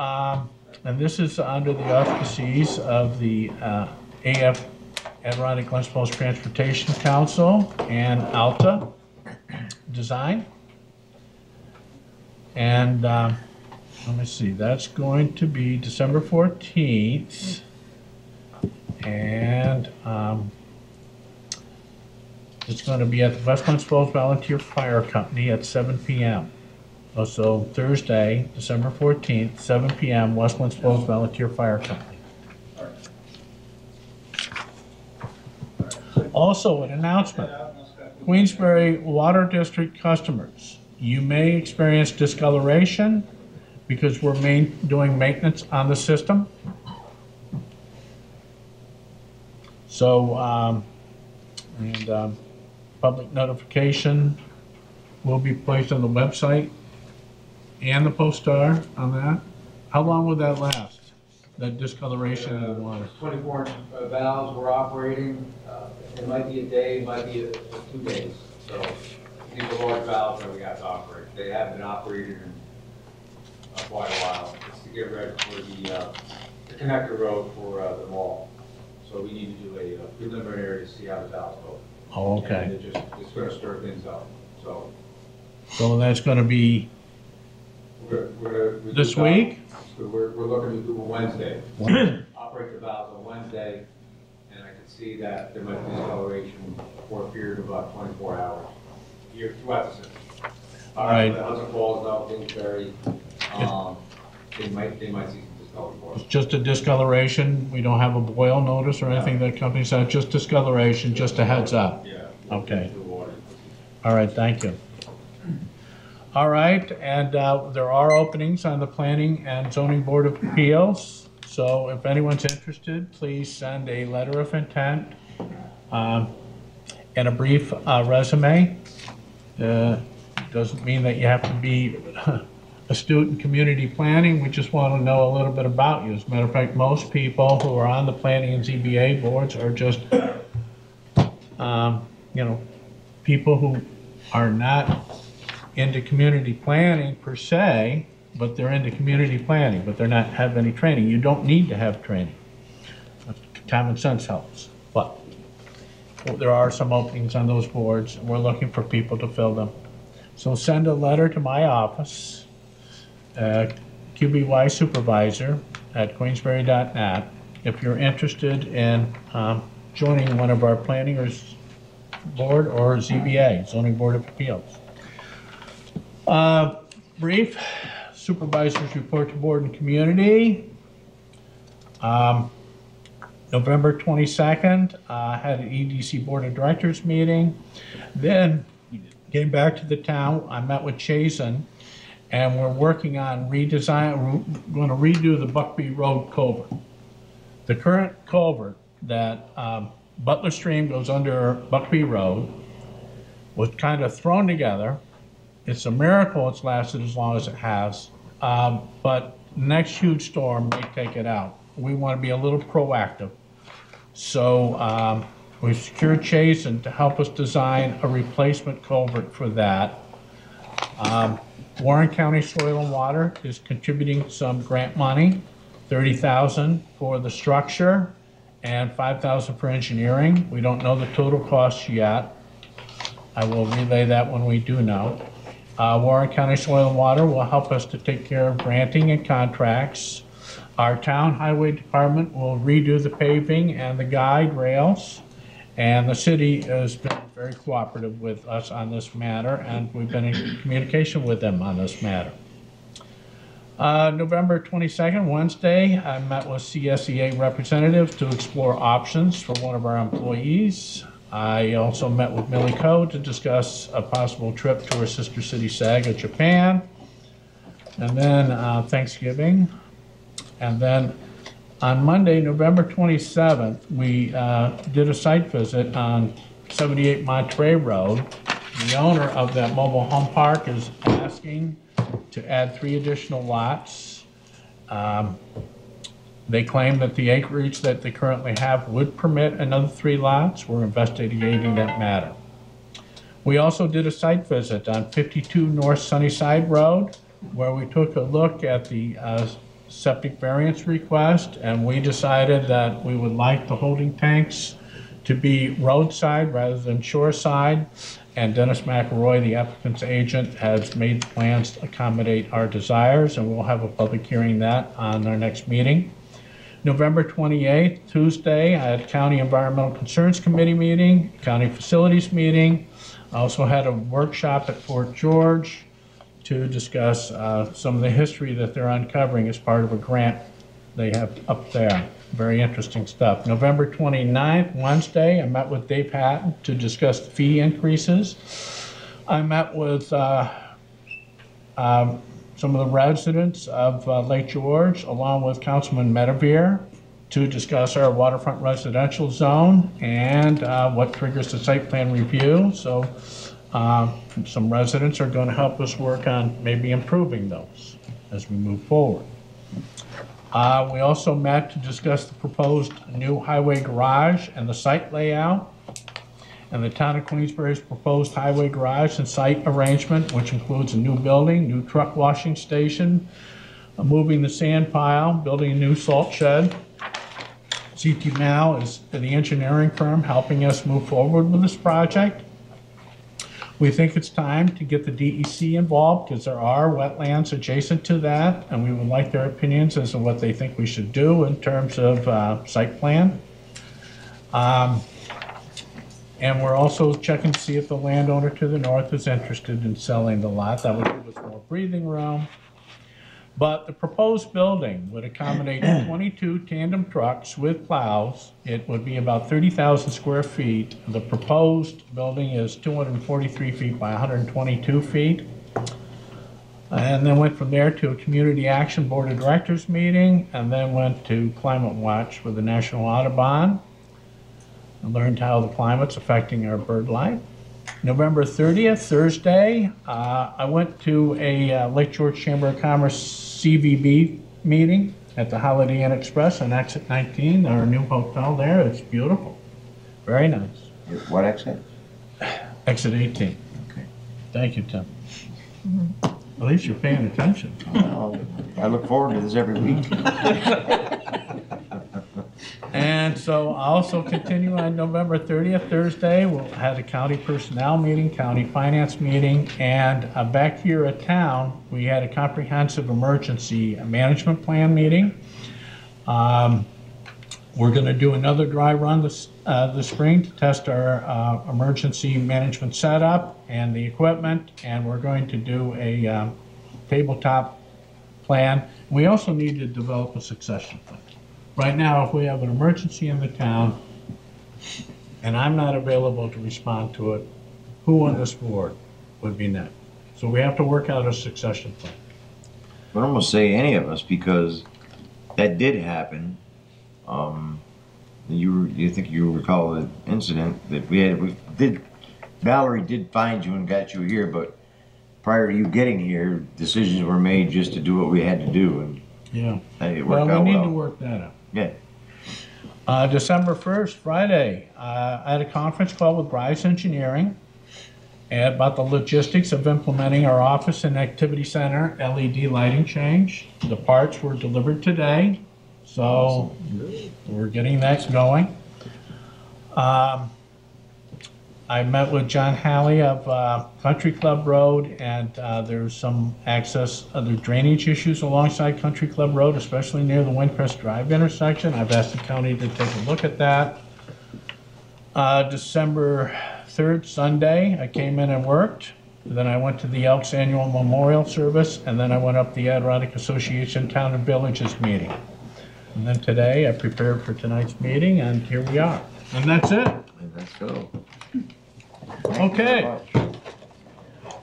and this is under the auspices of the AF Adirondack Glen Falls Transportation Council and Alta Design. And let me see, that's going to be December 14th. And it's going to be at the West Glen Falls Volunteer Fire Company at 7 p.m. Also Thursday, December 14th, 7 p.m., West Glen Falls Volunteer Fire Company. Also, an announcement. Queensbury Water District customers, you may experience discoloration because we're doing maintenance on the system. So, public notification will be placed on the website and the post-star on that. How long will that last? That discoloration of the water? 24-inch valves we're operating. It might be a day, it might be 2 days. So these are large valves that we have to operate. They haven't been operated in quite a while. It's to get ready for the connector road for the mall. So we need to do a preliminary to see how the valves go. Oh, okay. And it's going to stir things up. So that's going to be we're this week? We're looking to do a Wednesday. Operate the valves on Wednesday, and I can see that there might be discoloration for a period of about 24 hours here throughout the system. All right. The Hudson Falls, now Queensbury, they might see some discoloration. It's just a discoloration. We don't have a boil notice or anything that company said. Just discoloration, just a heads up. Yeah. Okay. All right. Thank you. All right, and there are openings on the Planning and Zoning Board of Appeals. So if anyone's interested, please send a letter of intent and a brief resume. Doesn't mean that you have to be astute in community planning. We just want to know a little bit about you. As a matter of fact, most people who are on the planning and ZBA boards are just, people who are not into community planning per se, but they're into community planning, but they're not have any training. You don't need to have training. Common sense helps, but there are some openings on those boards, and we're looking for people to fill them. So send a letter to my office, QBY supervisor at queensbury.net, if you're interested in joining one of our planning board or ZBA, Zoning Board of Appeals. Brief supervisor's report to board and community. November 22nd, had an EDC Board of Directors meeting. Then came back to the town. I met with Chazen, and we're working on redesign. We're going to redo the Buckby Road culvert. The current culvert that Butler Stream goes under Buckby Road was kind of thrown together. It's a miracle it's lasted as long as it has, but next huge storm may take it out. We want to be a little proactive. So we've secured Chazen to help us design a replacement culvert for that. Warren County Soil and Water is contributing some grant money, $30,000 for the structure and $5,000 for engineering. We don't know the total cost yet. I will relay that when we do know. Warren County Soil and Water will help us to take care of granting and contracts. Our town highway department will redo the paving and the guide rails, and the city has been very cooperative with us on this matter, and we've been in communication with them on this matter. November 22nd, Wednesday, I met with CSEA representatives to explore options for one of our employees. I also met with Millie Coe to discuss a possible trip to her sister city, Saga, Japan. And then Thanksgiving. And then on Monday, November 27th, we did a site visit on 78 Monterey Road. The owner of that mobile home park is asking to add 3 additional lots. They claim that the acreage that they currently have would permit another 3 lots. We're investigating that matter. We also did a site visit on 52 North Sunnyside Road, where we took a look at the septic variance request, and we decided that we would like the holding tanks to be roadside rather than shoreside. And Dennis McElroy, the applicant's agent, has made plans to accommodate our desires, and we'll have a public hearing that on our next meeting. November 28th, Tuesday, I had a County Environmental Concerns Committee meeting, County Facilities meeting. I also had a workshop at Fort George to discuss some of the history that they're uncovering as part of a grant they have up there. Very interesting stuff. November 29th, Wednesday, I met with Dave Hatton to discuss the fee increases. I met with some of the residents of Lake George, along with Councilman Medevere, to discuss our waterfront residential zone and what triggers the site plan review. So some residents are going to help us work on maybe improving those as we move forward. We also met to discuss the proposed new highway garage and the site layout, and the town of Queensbury's proposed highway garage and site arrangement, which includes a new building, new truck washing station, moving the sand pile, building a new salt shed. CT Mal is the engineering firm helping us move forward with this project. We think it's time to get the DEC involved because there are wetlands adjacent to that, and we would like their opinions as to what they think we should do in terms of site plan. And we're also checking to see if the landowner to the north is interested in selling the lot. That would give us more breathing room. But the proposed building would accommodate 22 tandem trucks with plows. It would be about 30,000 square feet. The proposed building is 243 feet by 122 feet. And then went from there to a Community Action Board of Directors meeting, and then went to Climate Watch with the National Audubon. I learned how the climate's affecting our bird life. November 30th, Thursday, I went to a Lake George Chamber of Commerce CVB meeting at the Holiday Inn Express on Exit 19, our new hotel there. It's beautiful. Very nice. What exit? Exit 18. Okay. Thank you, Tim. At least you're paying attention. I look forward to this every week. And so I'll also continue on November 30th, Thursday. We'll have a county personnel meeting, county finance meeting, and back here at town, we had a comprehensive emergency management plan meeting. We're going to do another dry run this spring to test our emergency management setup and the equipment, and we're going to do a tabletop plan. We also need to develop a succession plan. Right now, if we have an emergency in the town and I'm not available to respond to it, who on this board would be next? So we have to work out a succession plan. I would almost say any of us, because that did happen. You think you recall the incident that Valerie did find you and got you here, but prior to you getting here, decisions were made just to do what we had to do, and yeah, it well, worked out we need well. to work that out. Yeah. December 1st, Friday, I had a conference call with Bryce Engineering about the logistics of implementing our office and activity center LED lighting change. The parts were delivered today, so we're getting that going. I met with John Halley of Country Club Road, and there's some other drainage issues alongside Country Club Road, especially near the Windcrest Drive intersection. I've asked the county to take a look at that. December 3rd, Sunday, I came in and worked. Then I went to the Elks Annual Memorial Service, and then I went up the Adirondack Association Town and Villages meeting. And then today, I prepared for tonight's meeting, and here we are. And that's it. Let's go. Okay.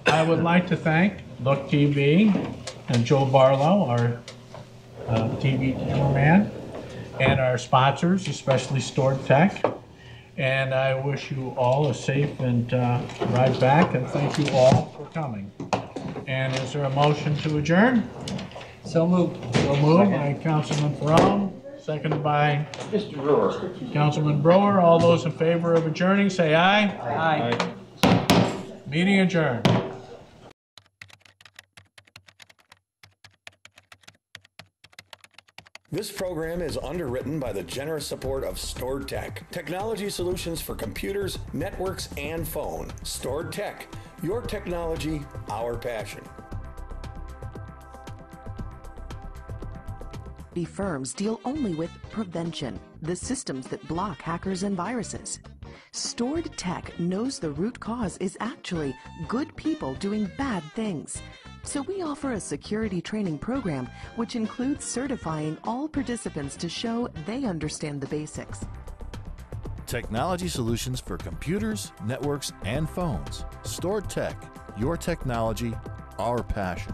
I would like to thank Look TV and Joe Barlow, our TV cameraman, and our sponsors, especially Stored Tech. And I wish you all a safe and ride back, and thank you all for coming. And is there a motion to adjourn? So moved. So moved by Councilman Ferrone, seconded by Mr. Brewer. Councilman Brewer. All those in favor of adjourning, say aye. Aye. Meeting adjourned. This program is underwritten by the generous support of Stored Tech, technology solutions for computers, networks, and phone. Stored Tech, your technology, our passion. Firms deal only with prevention, the systems that block hackers and viruses. Stored Tech knows the root cause is actually good people doing bad things. So we offer a security training program which includes certifying all participants to show they understand the basics. Technology solutions for computers, networks, and phones. Stored Tech, your technology, our passion.